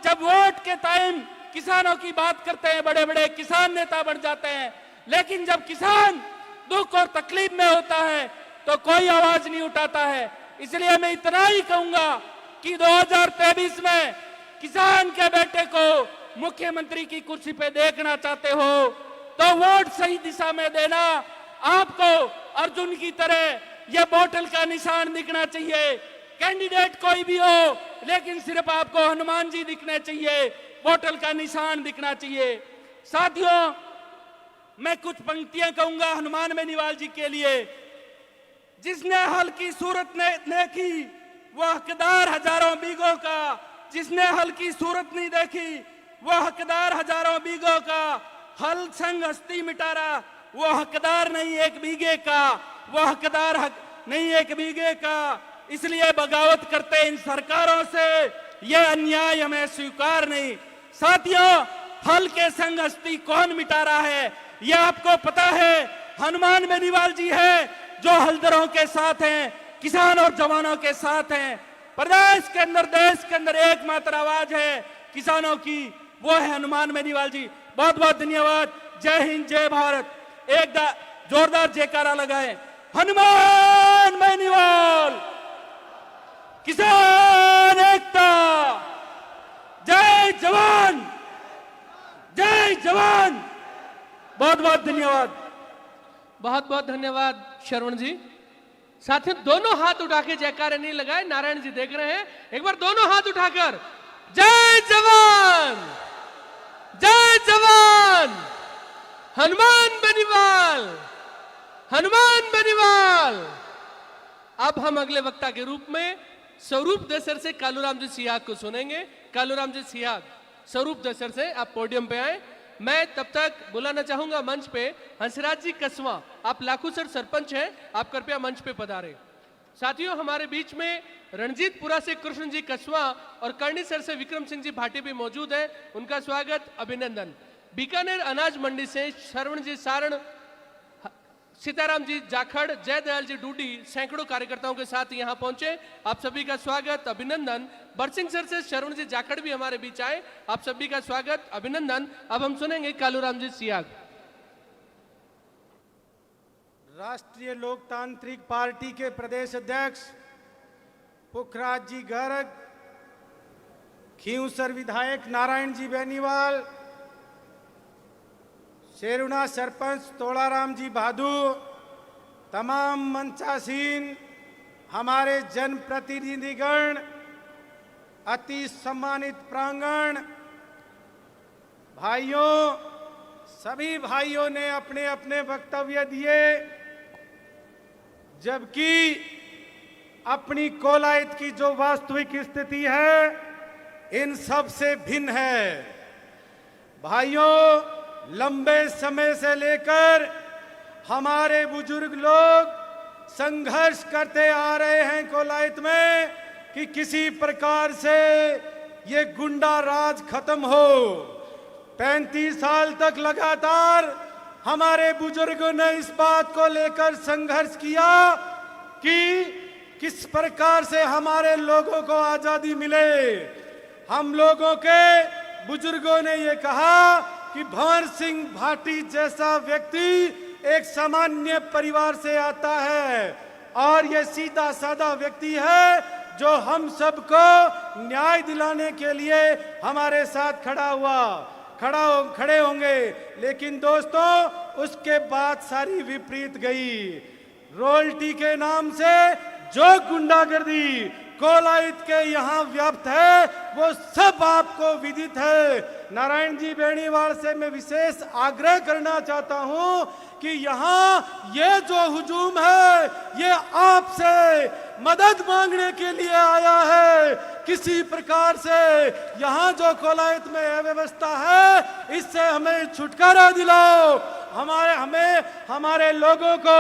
जब वोट के टाइम किसानों की बात करते हैं, बड़े बड़े किसान नेता बन जाते हैं। लेकिन जब किसान दुख और तकलीफ में होता है तो कोई आवाज नहीं उठाता है। इसलिए मैं इतना ही कहूंगा कि 2023 में किसान के बेटे को मुख्यमंत्री की कुर्सी पे देखना चाहते हो तो वोट सही दिशा में देना। आपको अर्जुन की तरह यह बोतल का निशान दिखना चाहिए। कैंडिडेट कोई भी हो, लेकिन सिर्फ आपको हनुमान जी दिखने चाहिए, बोतल का निशान दिखना चाहिए। साथियों, मैं कुछ पंक्तियां कहूंगा हनुमान बेनीवाल जी के लिए। जिसने हल की सूरत ने की वह हकदार हजारों बीघों का, जिसने हल की सूरत नहीं देखी वह हकदार हजारों बीघों का। हल संग हस्ती मिटारा वो हकदार नहीं एक बीघे का, वह हकदार नहीं एक बीघे का। इसलिए बगावत करते इन सरकारों से, यह अन्याय हमें स्वीकार नहीं। साथियों, हल के संग हस्ती कौन मिटा रहा है यह आपको पता है। हनुमान बेनीवाल जी है जो हलदरों के साथ हैं, किसान और जवानों के साथ हैं। प्रदेश के अंदर, देश के अंदर एकमात्र आवाज है किसानों की, वो है हनुमान बेनीवाल जी। बहुत बहुत धन्यवाद। जय हिंद, जय भारत। एक जोरदार जयकारा लगाएं। हनुमान बेनीवाल, किसान एकता, जय जवान, जय जवान। बहुत बहुत धन्यवाद। बहुत बहुत धन्यवाद श्रवण जी। साथियों, दोनों हाथ उठा के जयकारे नहीं लगाए, नारायण जी देख रहे हैं, एक बार दोनों हाथ उठाकर जय जवान, जय जवान, हनुमान बेनीवाल, हनुमान बेनीवाल। अब हम अगले वक्ता के रूप में स्वरूप देसर से कालूराम जी सियाग को सुनेंगे। कालूराम जी सियाग, स्वरूप देसर से आप पोडियम पे आए। मैं तब तक बुलाना चाहूंगा मंच पे हंसराज जी कसवा, आप लाखूसर सरपंच हैं, आप कृपया मंच पे पधारें। साथियों, हमारे बीच में रणजीतपुरा से कृष्ण जी कसवा और कर्णीसर से विक्रम सिंह जी भाटी भी मौजूद हैं, उनका स्वागत, अभिनंदन। बीकानेर अनाज मंडी से श्रवण जी सारण, सीताराम जी जाखड़, जयदयाल जी डूडी सैकड़ों कार्यकर्ताओं के साथ यहां पहुंचे, आप सभी का स्वागत, अभिनंदन। बरसिंहसर से शरण जी जाखड़ भी हमारे बीच आए, आप सभी का स्वागत, अभिनंदन। अब हम सुनेंगे कालूराम जी सियाग। राष्ट्रीय लोकतांत्रिक पार्टी के प्रदेश अध्यक्ष पुखराज जी गर्ग, खींवसर विधायक नारायण जी बेनीवाल, शेरुना सरपंच तोड़ाराम जी भादू, तमाम मंचासीन हमारे जनप्रतिनिधिगण, अति सम्मानित प्रांगण, भाइयों, सभी भाइयों ने अपने अपने वक्तव्य दिए, जबकि अपनी कोलायत की जो वास्तविक स्थिति है इन सब से भिन्न है। भाइयों, लंबे समय से लेकर हमारे बुजुर्ग लोग संघर्ष करते आ रहे हैं कोलायत में कि किसी प्रकार से ये गुंडा राज खत्म हो। 35 साल तक लगातार हमारे बुजुर्गों ने इस बात को लेकर संघर्ष किया कि किस प्रकार से हमारे लोगों को आजादी मिले। हम लोगों के बुजुर्गों ने ये कहा कि भंवर सिंह भाटी जैसा व्यक्ति एक सामान्य परिवार से आता है और ये सीधा साधा व्यक्ति है जो हम सबको न्याय दिलाने के लिए हमारे साथ खड़े होंगे। लेकिन दोस्तों, उसके बाद सारी विपरीत गई। रॉयल्टी के नाम से जो गुंडागर्दी कोलायत के यहाँ व्याप्त है वो सब आपको विदित है। नारायण जी बेनीवाल से मैं विशेष आग्रह करना चाहता हूँ कि यहाँ ये जो हुजूम है ये आपसे मदद मांगने के लिए आया है। किसी प्रकार से यहाँ जो कोलायत में अव्यवस्था है इससे हमें छुटकारा दिलाओ। हमारे लोगों को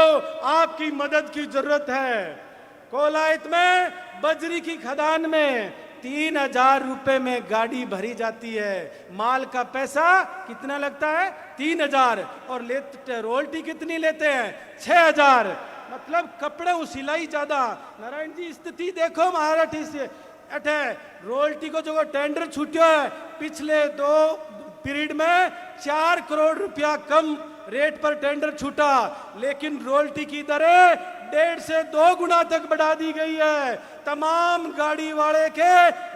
आपकी मदद की जरूरत है। कोलायत में बजरी की खदान में 3,000 रुपए में गाड़ी भरी जाती है। माल का पैसा कितना लगता है? 3,000। और लेते रोल्टी कितनी लेते हैं? 6,000। मतलब कपड़े सिलाई ज्यादा। नारायण जी स्थिति देखो महाराष्ट्र से अठे रोल्टी को जो टेंडर छूटो है पिछले 2 पीरियड में 4 करोड़ रुपया कम रेट पर टेंडर छूटा, लेकिन रोल्टी की दरें 1.5 से 2 गुना तक बढ़ा दी गई है। तमाम गाड़ी वाले के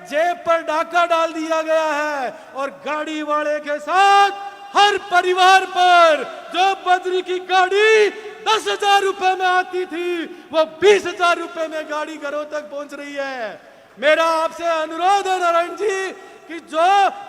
जेब पर डाका डाल दिया गया है और गाड़ी वाले के साथ हर परिवार पर जो बद्री की गाड़ी 10,000 रुपए में आती थी वो 20,000 रुपए में गाड़ी घरों तक पहुंच रही है। मेरा आपसे अनुरोध है नारायण जी कि जो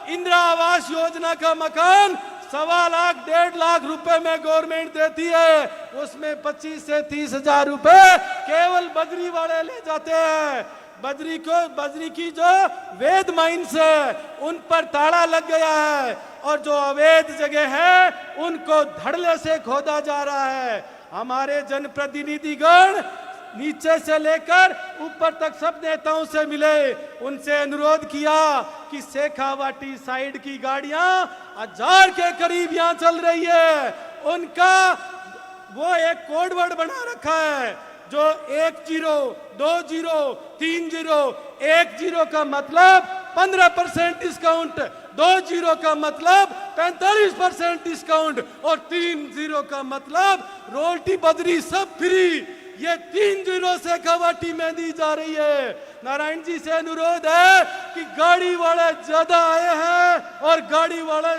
इंदिरा आवास योजना का मकान 1.25 लाख 1.5 लाख रुपए में गवर्नमेंट देती है, उसमें 25 से 30,000 रुपए केवल बद्री वाले ले जाते हैं। बद्री की जो वेद माइंस है उन पर ताला लग गया है और जो अवैध जगह है उनको धड़ल्ले से खोदा जा रहा है। हमारे जनप्रतिनिधिगण नीचे से लेकर ऊपर तक सब नेताओं से मिले, उनसे अनुरोध किया कि शेखावाटी साइड की गाड़ियां 1000 के करीब यहां चल रही है, उनका वो एक कोड वर्ड बना रखा है जो 10, 20, 30, 10 का मतलब 15% डिस्काउंट, 20 का मतलब 45% डिस्काउंट और 30 का मतलब रोल्टी बद्री सब फ्री। ये 30 से शेखावाटी में दी जा रही है। नारायण जी से अनुरोध है कि गाड़ी वाले ज्यादा आए हैं और गाड़ी वाले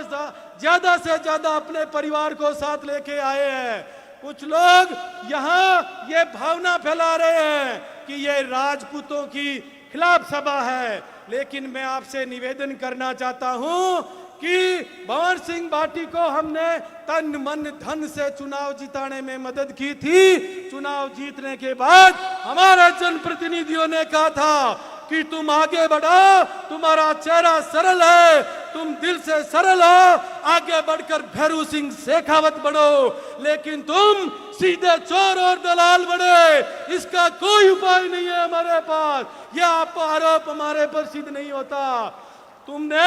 ज्यादा से ज्यादा अपने परिवार को साथ लेके आए हैं। कुछ लोग यहाँ ये भावना फैला रहे हैं कि ये राजपूतों की खिलाफ सभा है, लेकिन मैं आपसे निवेदन करना चाहता हूं कि भंवर सिंह भाटी को हमने तन मन धन से चुनाव जिताने में मदद की थी। चुनाव जीतने के बाद हमारे जनप्रतिनिधियों ने कहा था कि तुम आगे बढ़ो, तुम्हारा चेहरा सरल है, तुम दिल से सरल हो, आगे बढ़कर भैरू सिंह शेखावत बढ़ो, लेकिन तुम सीधे चोर और दलाल बने। इसका कोई उपाय नहीं है हमारे पास। यह आप आरोप हमारे पर सिद्ध नहीं होता। तुमने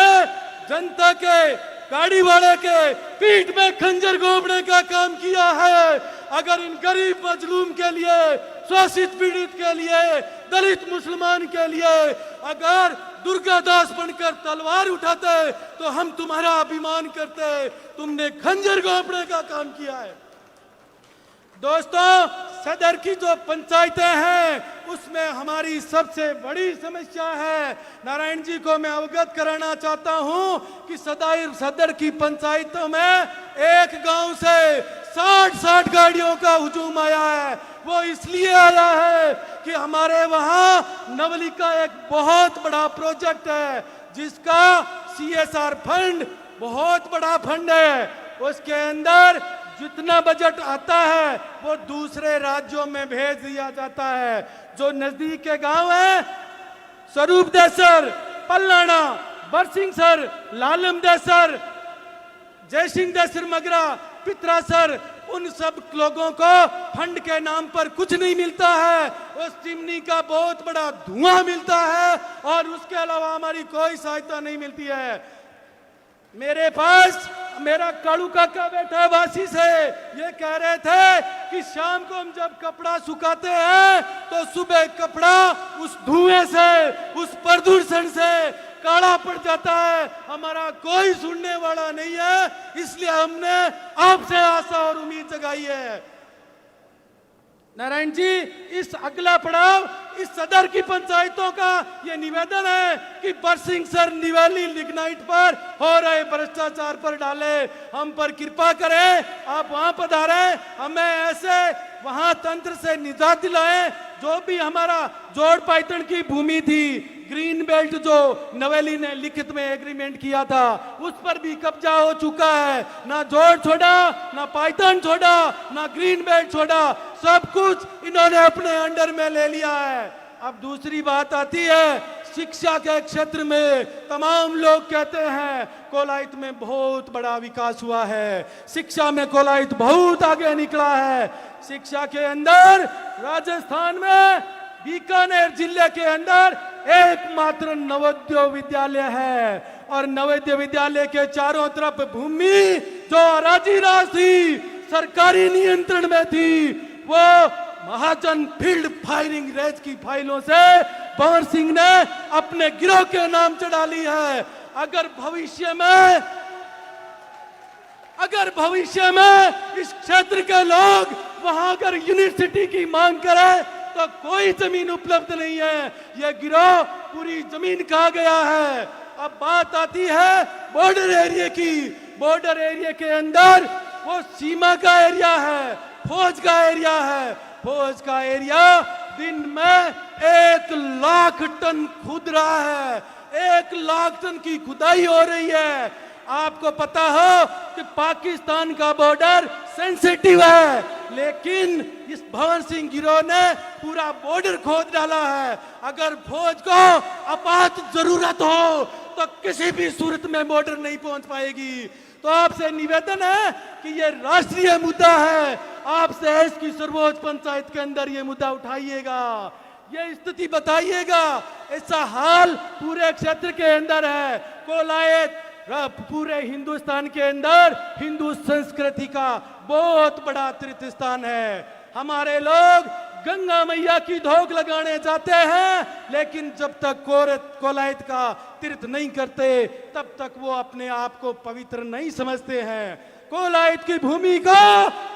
जनता के गाड़ी वाले के पीठ में खंजर घोंपने का काम किया है। अगर इन गरीब मजलूम के लिए, शोषित पीड़ित के लिए, दलित मुसलमान के लिए अगर दुर्गा दास बनकर तलवार उठाते तो हम तुम्हारा अभिमान करते। तुमने खंजर घोंपने का काम किया है। दोस्तों, सदर की जो पंचायतें हैं उसमें हमारी सबसे बड़ी समस्या है। नारायण जी को मैं अवगत कराना चाहता हूं कि सदर की पंचायतों में एक गांव से 60 गाड़ियों का हुजूम आया है। वो इसलिए आया है कि हमारे वहां नवली का एक बहुत बड़ा प्रोजेक्ट है जिसका CSR फंड बहुत बड़ा फंड है। उसके अंदर जितना बजट आता है वो दूसरे राज्यों में भेज दिया जाता है। जो नजदीक के गांव है, स्वरूप देसर, पल्लाना, बरसिंहसर, लालम देसर, जयसिंह देसर मगरा, पित्रासर, उन सब लोगों को फंड के नाम पर कुछ नहीं मिलता है। उस चिमनी का बहुत बड़ा धुआं मिलता है और उसके अलावा हमारी कोई सहायता नहीं मिलती है। मेरे पास मेरा कालू काका बैठा वासी से ये कह रहे थे कि शाम को हम जब कपड़ा सुखाते हैं तो सुबह कपड़ा उस धुएं से, उस प्रदूषण से काला पड़ जाता है। हमारा कोई सुनने वाला नहीं है, इसलिए हमने आपसे आशा और उम्मीद जगाई है। नारायण जी, इस अगला पड़ाव इस सदर की पंचायतों का ये निवेदन है कि बरसिंहसर निवाली लिग्नाइट पर हो रहे भ्रष्टाचार पर डाले, हम पर कृपा करें, आप वहां पधारे, हमें ऐसे वहां तंत्र से निजात दिलाएं। जो भी हमारा जोड़ पाइतन की भूमि थी, ग्रीन बेल्ट जो नवेली ने लिखित में एग्रीमेंट किया था, उस पर भी कब्जा हो चुका है। ना जोड़ छोड़ा, ना पाइथन छोड़ा, ना ग्रीन बेल्ट छोड़ा, सब कुछ इन्होंने अपने अंडर में ले लिया है। अब दूसरी बात आती है शिक्षा के क्षेत्र में। तमाम लोग कहते हैं कोलायत में बहुत बड़ा विकास हुआ है, शिक्षा में कोलायत बहुत आगे निकला है। शिक्षा के अंदर राजस्थान में बीकानेर जिले के अंदर एकमात्र नवोदय विद्यालय है। और नवोदय विद्यालय के चारों तरफ भूमि जो अराजी-राज थी, सरकारी नियंत्रण में थी, वो महाजन फील्ड फायरिंग रेंज की फाइलों से भंवर सिंह ने अपने गिरोह के नाम चढ़ा ली है। अगर भविष्य में इस क्षेत्र के लोग वहां अगर यूनिवर्सिटी की मांग करें तो कोई जमीन उपलब्ध नहीं है। यह गिरोह पूरी जमीन खा गया है। अब बात आती है बॉर्डर एरिया की। बॉर्डर एरिया के अंदर वो सीमा का एरिया है, फौज का एरिया है। फौज का एरिया दिन में 1 लाख टन खुद रहा है। 1 लाख टन की खुदाई हो रही है। आपको पता हो कि पाकिस्तान का बॉर्डर सेंसिटिव है, लेकिन इस भंवर सिंह गिरोह ने पूरा बॉर्डर खोद डाला है। अगर फौज को आपात जरूरत हो तो किसी भी सूरत में बॉर्डर नहीं पहुंच पाएगी। तो आपसे निवेदन है कि ये राष्ट्रीय मुद्दा है। आप सहज की सर्वोच्च पंचायत के अंदर ये मुद्दा उठाइएगा, ये स्थिति बताइएगा। ऐसा हाल पूरे क्षेत्र के अंदर है। कोलायत पूरे हिंदुस्तान के अंदर हिंदू संस्कृति का बहुत बड़ा तीर्थ स्थान है। हमारे लोग गंगा मैया की धोख लगाने जाते हैं, लेकिन जब तक कोलायत का तीर्थ नहीं करते तब तक वो अपने आप को पवित्र नहीं समझते हैं। कोलायत की भूमि को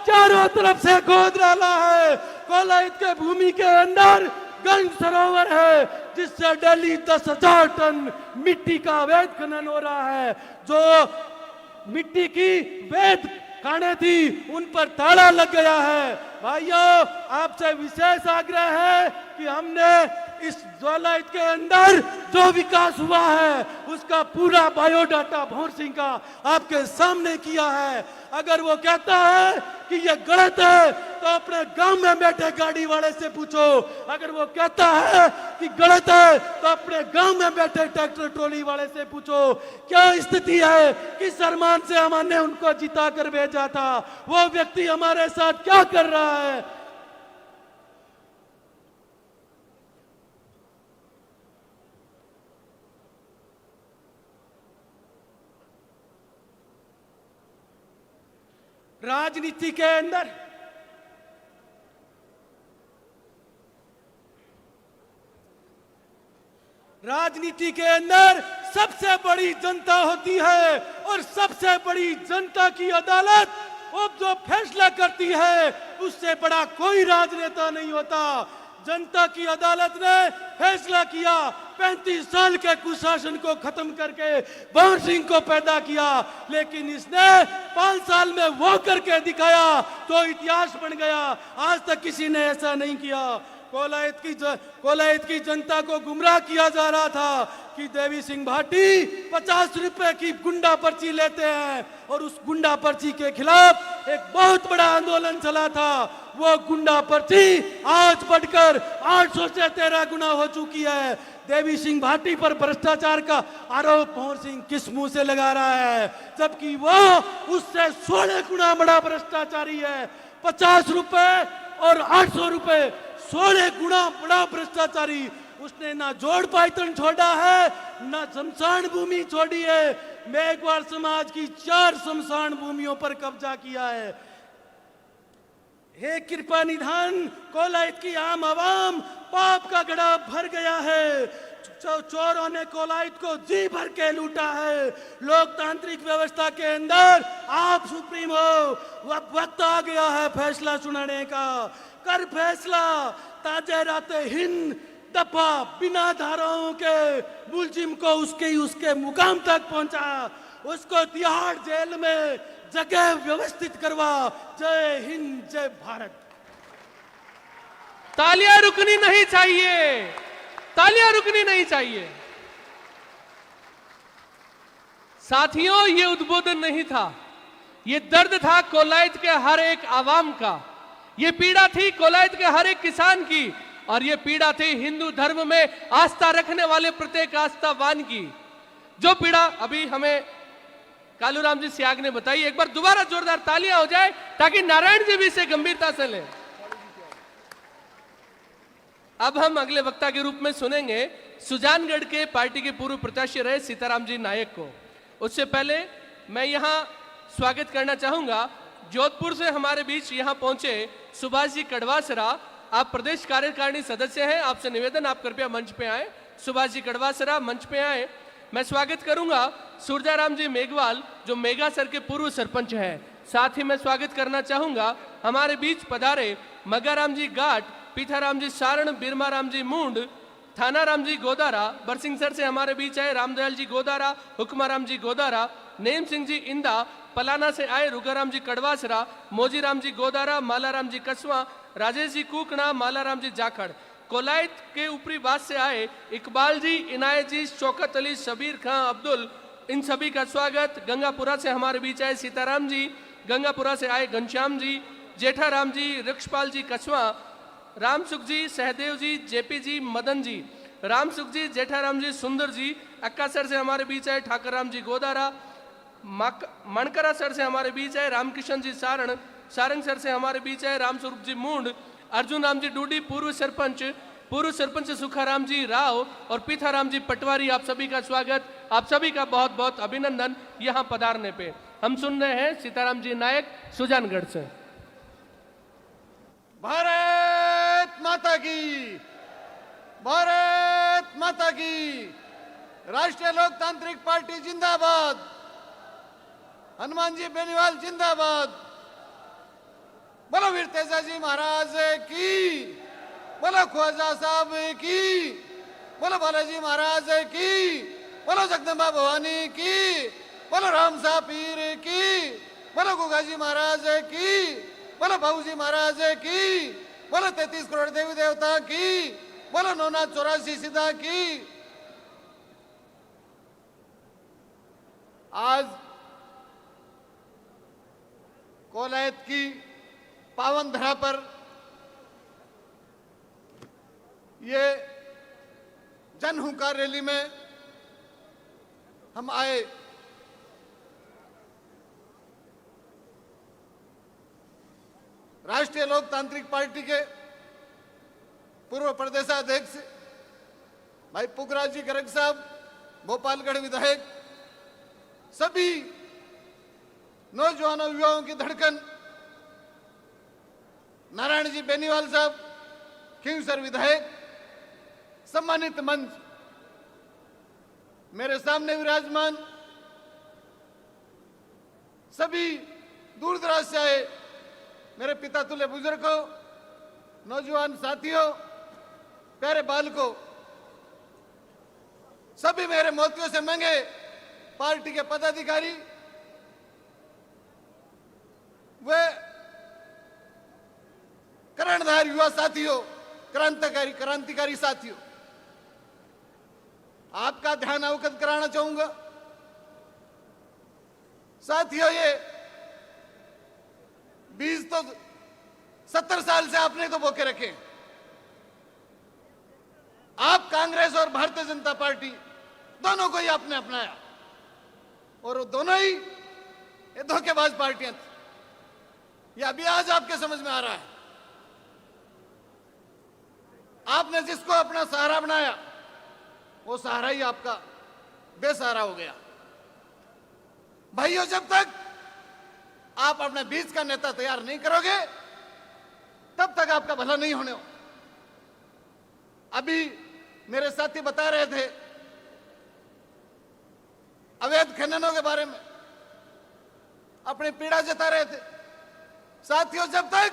चारों तरफ से खोद डाला है। कोलायत के भूमि के अंदर गंज सरोवर है, जिससे डेली 10,000 टन मिट्टी का अवैध खनन हो रहा है। जो मिट्टी की वैध खाने थी उन पर ताला लग गया है। भाइयों, आपसे विशेष आग्रह है कि हमने इस कोलायत के अंदर जो विकास हुआ है उसका पूरा बायोडाटा भंवर सिंह का आपके सामने किया है। अगर वो कहता है कि ये गलत है तो अपने गांव में बैठे गाड़ी वाले से पूछो। अगर वो कहता है कि गलत है तो अपने गांव में बैठे ट्रैक्टर ट्रॉली वाले से पूछो। क्या स्थिति है, किस अरमान से हमने उनको जिता कर भेजा था, वो व्यक्ति हमारे साथ क्या कर रहा है। राजनीति के अंदर सबसे बड़ी जनता होती है और सबसे बड़ी जनता की अदालत अब जो फैसला करती है उससे बड़ा कोई राजनेता नहीं होता। जनता की अदालत ने फैसला किया, 35 साल के कुशासन को खत्म करके भंवर सिंह को पैदा किया, लेकिन इसने 5 साल में वो करके दिखाया तो इतिहास बन गया। आज तक किसी ने ऐसा नहीं किया। कोलायत की जनता को गुमराह किया जा रहा था कि देवी सिंह भाटी 50 रुपए की गुंडा पर्ची लेते हैं और उस गुंडा पर्ची के खिलाफ एक बहुत बड़ा आंदोलन चला था। वो गुंडा पर्ची आज बढ़कर 800 से 13 गुना हो चुकी है। देवी सिंह भाटी पर भ्रष्टाचार का आरोप भंवर सिंह किस मुंह से लगा रहा है, जबकि वो उससे 16 गुना बड़ा भ्रष्टाचारी है। 50 रुपए और 800 रुपए, 16 गुना बड़ा भ्रष्टाचारी। उसने ना जोड़ पायतन छोड़ा है, ना शमशान भूमि छोड़ी है। मेघवाल समाज की 4 शमशान भूमियों पर कब्जा किया है। हे कृपा निधान, कोलायत की आम आवाम पाप का घड़ा भर गया है। चोरों ने कोलायत को जी भर के लूटा है। लोकतांत्रिक व्यवस्था के अंदर आप सुप्रीम हो, वक्त आ गया है फैसला सुनाने का। कर फैसला, ताजे राते हिंद दफा बिना धाराओं के मुलजिम को उसके मुकाम तक पहुंचा, उसको तिहाड़ जेल में जगह व्यवस्थित करवा। जय हिंद, जय भारत। तालियां रुकनी नहीं चाहिए, तालियां रुकनी नहीं चाहिए। साथियों, ये उद्बोधन नहीं था, ये दर्द था कोलायत के हर एक आवाम का। ये पीड़ा थी कोलायत के हर एक किसान की, और ये पीड़ा थी हिंदू धर्म में आस्था रखने वाले प्रत्येक आस्थावान की। जो पीड़ा अभी हमें कालूराम जी सियाग ने बताई, एक बार दोबारा जोरदार तालियां हो जाए ताकि नारायण जी भी इसे गंभीरता से लें। अब हम अगले वक्ता के रूप में सुनेंगे सुजानगढ़ के पार्टी के पूर्व प्रत्याशी रहे सीताराम जी नायक को। उससे पहले मैं यहाँ स्वागत करना चाहूंगा जोधपुर से हमारे बीच यहाँ पहुंचे सुभाष जी कड़वासरा। आप प्रदेश कार्यकारिणी सदस्य हैं, आपसे निवेदन आप कृपया मंच पे आए। सुभाष जी कड़वासरा मंच पे आए। मैं स्वागत करूंगा सूरजाराम जी मेघवाल जो मेगासर के पूर्व सरपंच हैं। साथ ही मैं स्वागत करना चाहूंगा हमारे बीच पधारे मगाराम जी गाट, पीथाराम जी सारण, बिरमाराम जी मूंड, थानाराम जी गोदारा, बरसिंगसर से हमारे बीच आए रामदयाल जी गोदारा, हुक्माराम जी गोदारा, नेम सिंह जी इंदा, पलाना से आए रुगाराम जी कड़वासरा, मोजीराम जी गोदारा, मालाराम जी कसवा, राजेश जी कुकड़ा, मालाराम जी जाखड़। कोलायत के ऊपरी बात से आए इकबाल जी, इनायत जी, शौकत अली, शबीर खां, अब्दुल, इन सभी का स्वागत। गंगापुरा से हमारे बीच आए सीताराम जी, गंगापुरा से आए घनश्याम जी, जेठाराम जी, रिक्षपाल जी कसवा, रामसुख जी, सहदेव जी, जेपी जी, मदन जी, रामसुख जी, जेठाराम जी, सुंदर जी। अक्कासर से हमारे बीच आए ठाकरराम जी गोदारा, मणकरा सर से हमारे बीच आए रामकिशन जी सारण, सारंग सर से हमारे बीच आए रामस्वरूप जी मूंड, अर्जुन राम जी डूडी पूर्व सरपंच सुखाराम जी राव और पीथाराम जी पटवारी। आप सभी का स्वागत, आप सभी का बहुत बहुत अभिनंदन यहाँ पधारने पे। हम सुन रहे हैं सीताराम जी नायक सुजानगढ़ से। भारत माता की, भारत माता की। राष्ट्रीय लोकतांत्रिक पार्टी जिंदाबाद, हनुमान जी बेनीवाल जिंदाबाद। बोलो वीर तेजाजी महाराज की, बोलो ख्वाजा साहब की, बोलो बालाजी महाराज की, बोलो जगदम्बा भवानी की, बोलो राम साहब पीर की, बोलो गुगाजी महाराज की, बोलो बाबूजी महाराज की, बोलो 33 करोड़ देवी देवता की, बोलो 984 सीधा की। आज कोलायत की पावन धरा पर ये जन हुंकार रैली में हम आए। राष्ट्रीय लोकतांत्रिक पार्टी के पूर्व प्रदेशाध्यक्ष भाई पुखराज जी गर्ग साहब, भोपालगढ़ विधायक, सभी नौजवानों युवाओं की धड़कन नारायण जी बेनीवाल साहब, खींवसर विधायक, सम्मानित मंच, मेरे सामने विराजमान सभी दूर दराज से आए मेरे पिता तुल्य बुजुर्गों, नौजवान साथियों, प्यारे बालकों, सभी मेरे मोतियों से मंगे पार्टी के पदाधिकारी, वे कर्णधार युवा साथियों, क्रांतिकारी साथियों, आपका ध्यान अवगत कराना चाहूंगा। साथियों, ये बीज तो 70 साल से आपने तो बोके रखे। आप कांग्रेस और भारतीय जनता पार्टी दोनों को ही आपने अपनाया और वो दोनों ही ये धोखेबाज पार्टियां थी। ये अभी आज आपके समझ में आ रहा है। आपने जिसको अपना सहारा बनाया वो सहारा ही आपका बेसहारा हो गया। भाइयों, जब तक आप अपने बीच का नेता तैयार नहीं करोगे तब तक आपका भला नहीं होने वाला। अभी मेरे साथी बता रहे थे अवैध खननों के बारे में, अपनी पीड़ा जता रहे थे। साथियों, जब तक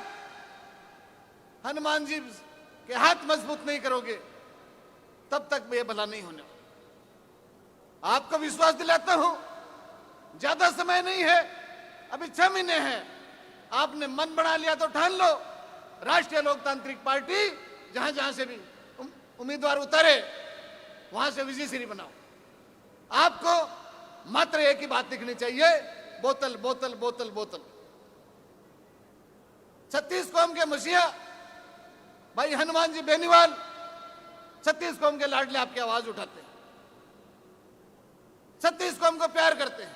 हनुमान जी के हाथ मजबूत नहीं करोगे तब तक ये भला नहीं होने वाला। आपको विश्वास दिलाता हूं, ज्यादा समय नहीं है, अभी 6 महीने हैं। आपने मन बना लिया तो ठान लो, राष्ट्रीय लोकतांत्रिक पार्टी जहां जहां से भी उम्मीदवार उतारे वहां से विजय श्री बनाओ। आपको मात्र एक ही बात लिखनी चाहिए, बोतल बोतल बोतल बोतल। 36 कौम के मसीहा भाई हनुमान जी बेनीवाल 36 कौम के लाडले आपकी आवाज उठाते हैं, 36 कौम को प्यार करते हैं।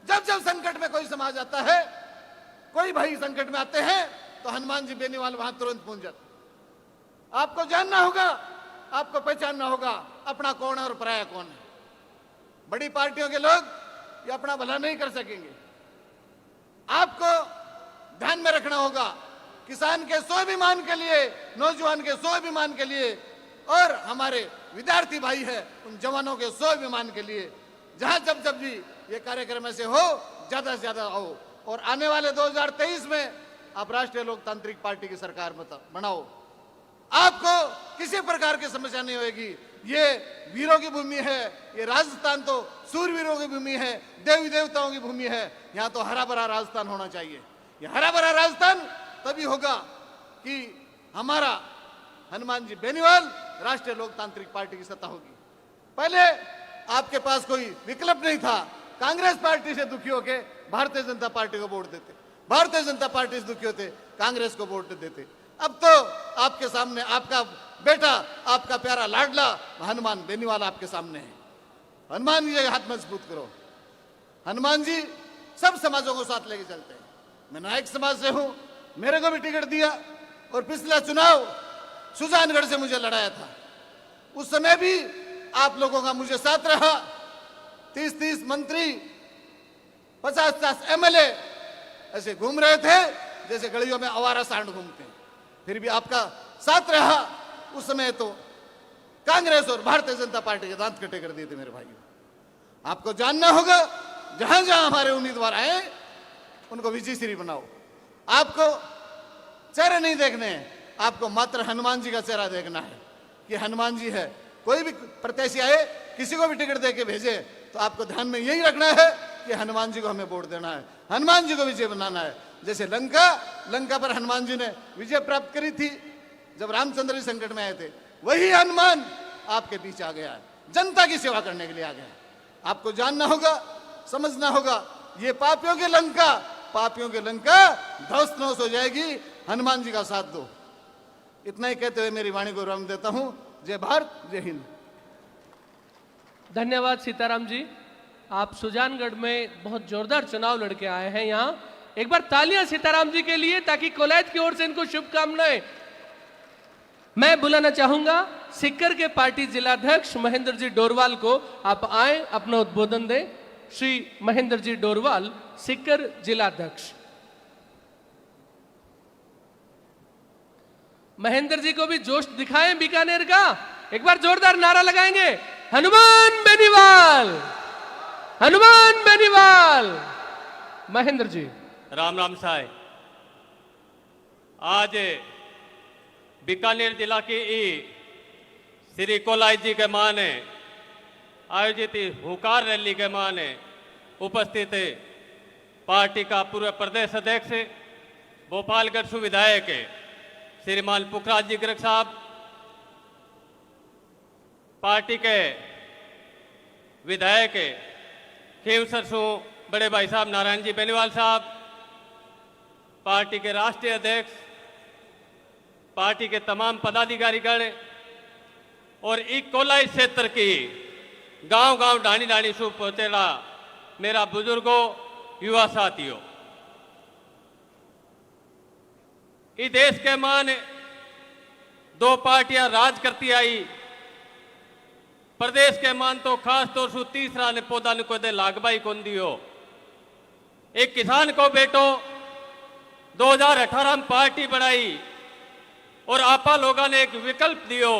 जब जब संकट में कोई समाज आता है, कोई भाई संकट में आते हैं तो हनुमान जी बेनीवाल वहां तुरंत पहुंच जाते। आपको जानना होगा, आपको पहचानना होगा, अपना कौन है और पराया कौन है। बड़ी पार्टियों के लोग ये अपना भला नहीं कर सकेंगे। आपको ध्यान में रखना होगा, किसान के स्वाभिमान के लिए, नौजवान के स्वाभिमान के लिए और हमारे विद्यार्थी भाई है उन जवानों के स्वाभिमान के लिए जहां जब भी ये कार्यक्रम ऐसे हो ज्यादा से ज्यादा हो और आने वाले 2023 में आप राष्ट्रीय लोकतांत्रिक पार्टी की सरकार बनाओ। आपको किसी प्रकार की समस्या नहीं होगी। ये वीरों की भूमि है, ये राजस्थान तो सूरवीरों की भूमि है, देवी देवताओं की भूमि है। यहाँ तो हरा भरा राजस्थान होना चाहिए। ये हरा भरा राजस्थान तभी होगा कि हमारा हनुमान जी बेनीवाल राष्ट्रीय लोकतांत्रिक पार्टी की सत्ता होगी। पहले आपके पास कोई विकल्प नहीं था, कांग्रेस पार्टी से दुखी होके भारतीय जनता पार्टी को वोट देते, भारतीय जनता पार्टी से दुखी होते कांग्रेस को वोट देते। अब तो आपके सामने आपका बेटा, आपका प्यारा लाडला हनुमान बेनीवाल आपके सामने है। हनुमान जी हाथ मजबूत करो। हनुमान जी सब समाजों को साथ लेके चलते हैं। मैं नायक समाज से हूं, मेरे को भी टिकट दिया और पिछला चुनाव सुजानगढ़ से मुझे लड़ाया था। उस समय भी आप लोगों का मुझे साथ रहा। 30-30 मंत्री, 50-50 एमएलए ऐसे घूम रहे थे जैसे गलियों में आवारा सांड घूमते हैं, फिर भी आपका साथ रहा। उस समय तो कांग्रेस और भारतीय जनता पार्टी के दांत कटे कर दिए थे मेरे भाइयों। आपको जानना होगा, जहां जहां हमारे उम्मीदवार आए उनको विजयश्री बनाओ। आपको चेहरे नहीं देखने हैं, आपको मात्र हनुमान जी का चेहरा देखना है कि हनुमान जी है। कोई भी प्रत्याशी आए, किसी को भी टिकट दे के भेजे तो आपको ध्यान में यही रखना है कि हनुमान जी को हमें वोट देना है, हनुमान जी को विजय बनाना है। जैसे लंका पर हनुमान जी ने विजय प्राप्त करी थी जब रामचंद्र जी संकट में आए थे, वही हनुमान आपके बीच आ गया है, जनता की सेवा करने के लिए आ गया है। आपको जानना होगा, समझना होगा, ये पापियों की लंका ध्वस्त नष्ट हो जाएगी। हनुमान जी का साथ दो। इतना ही कहते हुए मेरी वाणी को विराम देता हूं। जय भारत, जय हिंद। धन्यवाद सीताराम जी। आप सुजानगढ़ में बहुत जोरदार चुनाव लड़के आए हैं यहाँ। एक बार तालियां सीताराम जी के लिए, ताकि कोलायत की ओर से इनको शुभकामनाएं। मैं बुलाना चाहूंगा सिक्कर के पार्टी जिलाध्यक्ष महेंद्र जी डोरवाल को। आप आए, अपना उद्बोधन दें। श्री महेंद्र जी डोरवाल, सिक्कर जिलाध्यक्ष। महेंद्र जी को भी जोश दिखाएं बीकानेर का। एक बार जोरदार नारा लगाएंगे, हनुमान बेनीवाल, हनुमान बेनीवाल। महेंद्र जी। राम राम साय। आज बीकानेर जिला की श्री कोलायत जी के माने आयोजित हुकार रैली के माने उपस्थित पार्टी का पूर्व प्रदेश अध्यक्ष भोपालगढ़ से विधायक श्रीमान पुखराज जी गर्ग साहब, पार्टी के विधायक खेवसर सू बड़े भाई साहब नारायण जी बेनीवाल साहब, पार्टी के राष्ट्रीय अध्यक्ष, पार्टी के तमाम पदाधिकारीगण और एक कोलायत क्षेत्र की गांव-गांव ढाणी-ढाणी सू पहुंचेला मेरा बुजुर्गों, युवा साथियों। इस देश के मान दो पार्टियां राज करती आई। प्रदेश के मान तो खास तौर से तीसरा ने पौधा ने कोई लागबाई कौन दियो। एक किसान को बेटो 2018 में पार्टी बनाई और आपा लोगों ने एक विकल्प दियो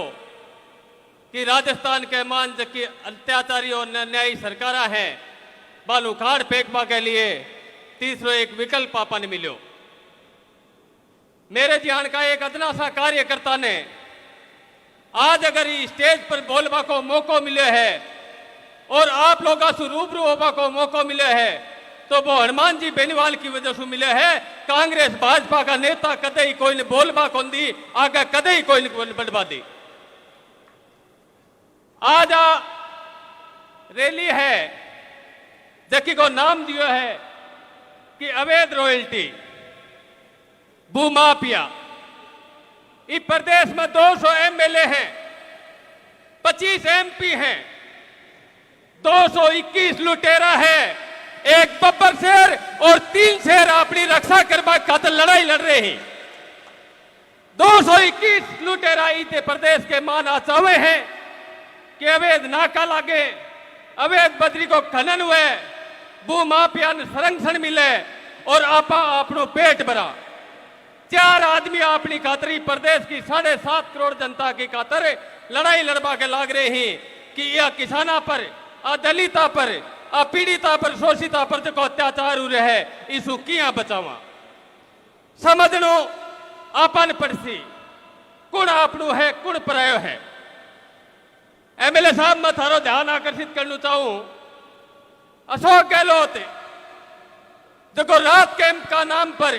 कि राजस्थान के मान जबकि अत्याचारी और न्यायी सरकार है बाल उखाड़ फेंकवा के लिए तीसरा एक विकल्प आपा ने मिलो। मेरे ध्यान का एक अदना सा कार्यकर्ता ने आज अगर स्टेज पर बोलवा को मौका मिले है और आप लोगों से रूबरू होगा को मौका मिले है तो वो हनुमान जी बेनीवाल की वजह से मिले है। कांग्रेस भाजपा का नेता कदे ही कोई ने बोलबा कौन दी, आगे कदे ही कोई ने बढ़वा दी। आज रैली है जबकि को नाम दियो है कि अवैध रॉयल्टी, भूमाफिया। इस प्रदेश में 200 एमएलए हैं, 25 एमपी हैं, 221 लुटेरा है, एक बब्बर शेर और 3 शेर अपनी रक्षा करवा खातर लड़ाई लड़ रहे हैं। 221 लुटेरा इस प्रदेश के मान आचावे हैं कि अवैध नाका लागे, अवैध बजरी को खनन हुए, भू माफिया ने संरक्षण मिले और आपा अपनो पेट भरा। 4 आदमी अपनी खातरी प्रदेश की 7.5 करोड़ जनता की खातर लड़ाई लड़वा के लाग रहे हैं कि यह किसाना पर, दलिता पर, पीड़िता पर, शोषिता पर जो अत्याचार हो रहे है, इसको किया बचावा। समझनो अपन पड़सी कुण आपनु है, कुण परायो है। एमएलए साहब, मैं थारो ध्यान आकर्षित करना चाहूं, अशोक गहलोत जो रात कैंप का नाम पर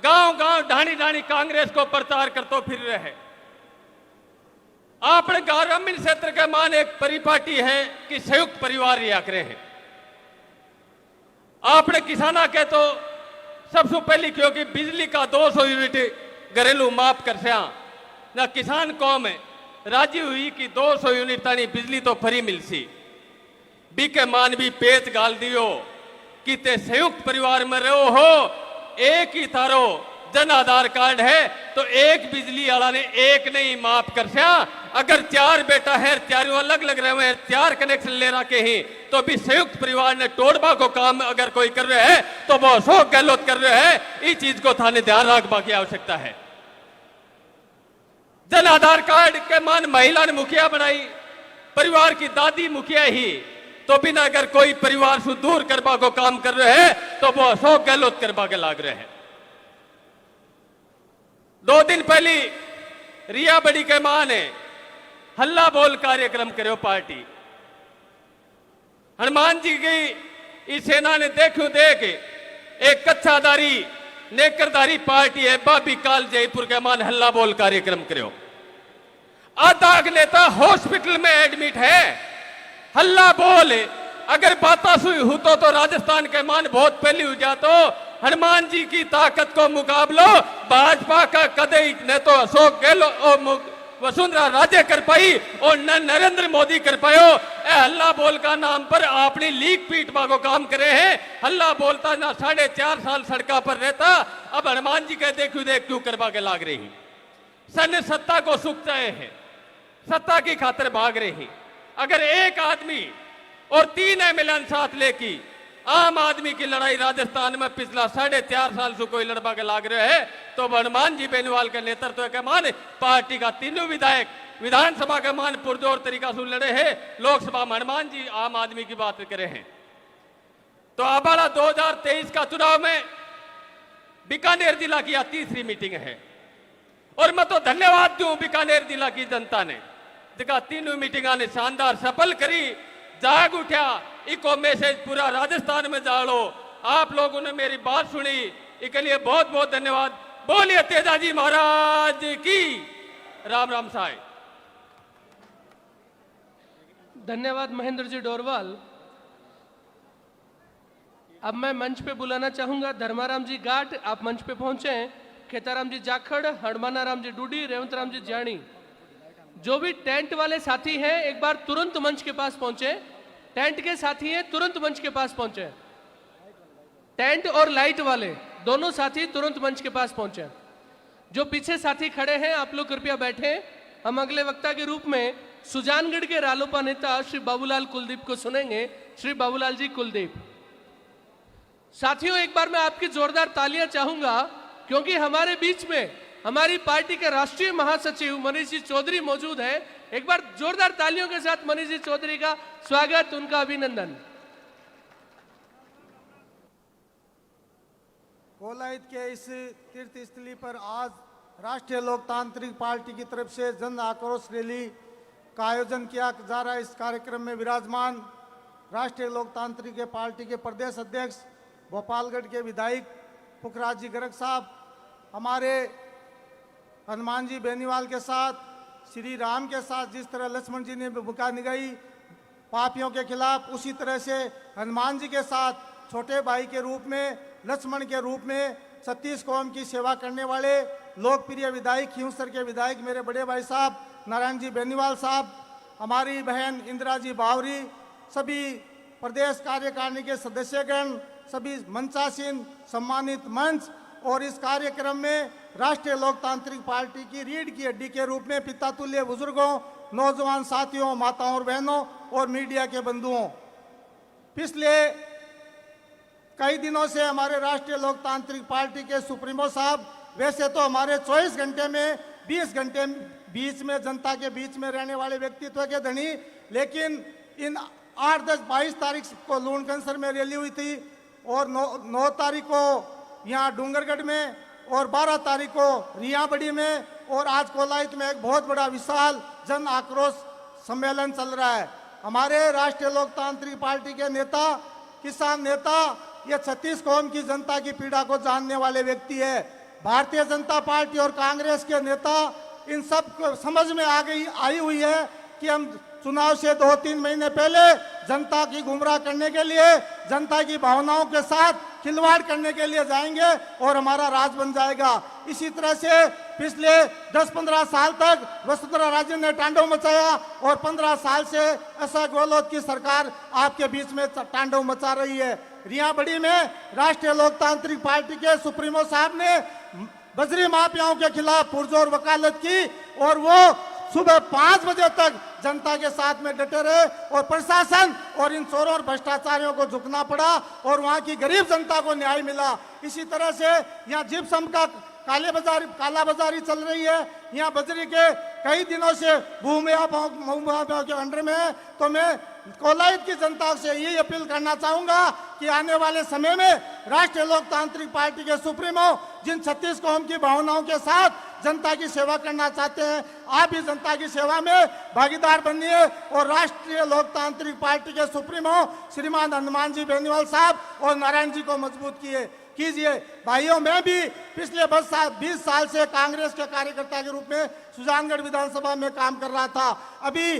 गांव गांव ढाणी ढाणी कांग्रेस को प्रचार करते फिर रहे हैं। आपने ग्रामीण क्षेत्र के मान एक परिपाटी है कि संयुक्त परिवार या करे हैं। आपने किसाना के तो सबसे पहले क्योंकि बिजली का 200 यूनिट घरेलू माफ कर सया ना, किसान कौम राजी हुई कि 200 यूनिट तानी बिजली तो फ्री मिल सी। बी के मान भी पेच गाल दियो कि ते संयुक्त परिवार में रहो हो, एक ही थारो जन आधार कार्ड है तो एक बिजली वाला ने एक नहीं माफ कर सया। अगर 4 बेटा है, 4 अलग अलग रहे हैं, 4 कनेक्शन ले रखे ही तो भी संयुक्त परिवार ने तोड़बा को काम अगर कोई कर रहे है तो वो अशोक गहलोत कर रहे हैं। इस चीज को थाने ध्यान रखने की आवश्यकता है। जन आधार कार्ड के मान महिला ने मुखिया बनाई, परिवार की दादी मुखिया ही, तो बिना अगर कोई परिवार से दूर करवा को काम कर रहे हैं तो वो अशोक गहलोत करवा के लाग रहे हैं। 2 दिन पहले रिया बड़ी के मां ने हल्ला बोल कार्यक्रम करो पार्टी। हनुमान जी की इस सेना ने देखो देख एक कच्छाधारी नेकरधारी पार्टी है बाबी काल जयपुर के मान हल्ला बोल कार्यक्रम करो। आधा नेता हॉस्पिटल में एडमिट है, हल्ला बोल अगर बाता सुई हो तो राजस्थान के मान बहुत पहले हो जा। तो हनुमान जी की ताकत को मुकाबलो भाजपा का कदे न तो अशोक गहलोत वसुंधरा राजे कर पाई और न नरेंद्र मोदी कर पायो। हल्ला बोल का नाम पर आपने लीक पीटवा को काम करे हैं। हल्ला बोलता ना 4.5 साल सड़का पर रहता, अब हनुमान जी के देखू देख क्यों करवा के लाग रही। सन सत्ता को सुख चाहे है, सत्ता की खातिर भाग रही। अगर एक आदमी और 3 एमएलए साथ लेके आम आदमी की लड़ाई राजस्थान में पिछला 4.5 साल से कोई लड़वा के लाग रहे है तो हनुमान जी बेनीवाल के नेतृत्व के मान पार्टी का 3 विधायक विधानसभा के मान पुरजोर तरीका से लड़े हैं। लोकसभा में हनुमान जी आम आदमी की बात करे हैं। तो आबाला 2023 का चुनाव में बीकानेर जिला की 3री मीटिंग है और मैं तो धन्यवाद दूं बीकानेर जिला की जनता ने, जिका 3 मीटिंगा ने शानदार सफल करी, जाग उठा। इको मैसेज पूरा राजस्थान में जाड़ो। आप लोगों ने मेरी बात सुनी, इसके लिए बहुत बहुत धन्यवाद। बोलिए तेजाजी महाराज की। राम राम साई। धन्यवाद महेंद्र जी डोरवाल। अब मैं मंच पे बुलाना चाहूंगा धर्माराम जी गाट, आप मंच पे पहुंचे। खेताराम जी जाखड़, हनुमाना राम जी डूडी, रेवंत राम जी जानी। जो भी टेंट वाले साथी हैं एक बार तुरंत मंच के पास पहुंचे। टेंट के साथी हैं तुरंत मंच के पास पहुंचे। टेंट और लाइट वाले दोनों साथी तुरंत मंच के पास पहुंचे। जो पीछे साथी खड़े हैं आप लोग कृपया बैठे। हम अगले वक्ता के रूप में सुजानगढ़ के रालोपा नेता श्री बाबूलाल कुलदीप को सुनेंगे। श्री बाबूलाल जी कुलदीप। साथियों एक बार मैं आपकी जोरदार तालियां चाहूंगा क्योंकि हमारे बीच में हमारी पार्टी के राष्ट्रीय महासचिव मनीष जी चौधरी मौजूद है। एक बार जोरदार तालियों के साथ मनीष जी चौधरी का स्वागत, उनका अभिनंदन। कोलायत के इस तीर्थ स्थली पर आज राष्ट्रीय लोकतांत्रिक पार्टी की तरफ से जन आक्रोश रैली का आयोजन किया जा रहा है। इस कार्यक्रम में विराजमान राष्ट्रीय लोकतांत्रिक पार्टी के प्रदेश अध्यक्ष भोपालगढ़ के विधायक पुखराज जी गर्ग साहब, हमारे हनुमान जी बेनीवाल के साथ, श्री राम के साथ जिस तरह लक्ष्मण जी ने भूमिका निभाई पापियों के खिलाफ, उसी तरह से हनुमान जी के साथ छोटे भाई के रूप में, लक्ष्मण के रूप में 36 कौम की सेवा करने वाले लोकप्रिय विधायक खींवसर के विधायक मेरे बड़े भाई साहब नारायण जी बेनीवाल साहब, हमारी बहन इंदिरा जी बावरी, सभी प्रदेश कार्यकारिणी के सदस्यगण, सभी मंचासीन सम्मानित मंच और इस कार्यक्रम में राष्ट्रीय लोकतांत्रिक पार्टी की रीढ़ की हड्डी के रूप में पिता तुल्य बुजुर्गों नौजवान साथियों, माताओं और बहनों और मीडिया के बंधुओं, पिछले कई दिनों से हमारे राष्ट्रीय लोकतांत्रिक पार्टी के सुप्रीमो साहब, वैसे तो हमारे 24 घंटे में 20 घंटे बीच में जनता के बीच में रहने वाले व्यक्तित्व के धनी, लेकिन इन 8, 10, 22 तारीख को लूणकंसर में रैली हुई थी और 9 तारीख को यहाँ डूंगरगढ़ में और 12 तारीख को रियाबड़ी में और आज कोलायत में एक बहुत बड़ा विशाल जन आक्रोश सम्मेलन चल रहा है। हमारे राष्ट्रीय लोकतांत्रिक पार्टी के नेता, किसान नेता, ये 36 कौम की जनता की पीड़ा को जानने वाले व्यक्ति है। भारतीय जनता पार्टी और कांग्रेस के नेता इन सब को समझ में आई हुई है कि हम चुनाव से 2-3 महीने पहले जनता की गुमराह करने के लिए, जनता की भावनाओं के साथ खिलवाड़ करने के लिए जाएंगे और हमारा राज बन जाएगा। इसी तरह से पिछले 10-15 साल तक वसुंधरा राजे ने तांडव मचाया और 15 साल से ऐसा गहलोत की सरकार आपके बीच में तांडव मचा रही है। रियाबड़ी में राष्ट्रीय लोकतांत्रिक पार्टी के सुप्रीमो साहब ने बजरी माफियाओं के खिलाफ पुरजोर वकालत की और वो सुबह 5 बजे तक जनता के साथ में डटे रहे और प्रशासन और इन चोरों और भ्रष्टाचारियों को झुकना पड़ा और वहां की गरीब जनता को न्याय मिला। इसी तरह से यहाँ जिप्सम का काला बाजारी चल रही है। यहाँ बजरी के कई दिनों से भूमाफियाओं के अंडर में है। तो मैं कोलायत की जनता से यही अपील करना चाहूंगा कि आने वाले समय में राष्ट्रीय लोकतांत्रिक पार्टी के सुप्रीमो जिन 36 कौम की भावनाओं के साथ जनता की सेवा करना चाहते हैं, आप भी जनता की सेवा में भागीदार बनिए और राष्ट्रीय लोकतांत्रिक पार्टी के सुप्रीमो श्रीमान हनुमान जी बेनीवाल साहब और नारायण जी को मजबूत कीजिए। भाइयों, मैं भी पिछले 20 साल से कांग्रेस के कार्यकर्ता के रूप में सुजानगढ़ विधानसभा में काम कर रहा था। अभी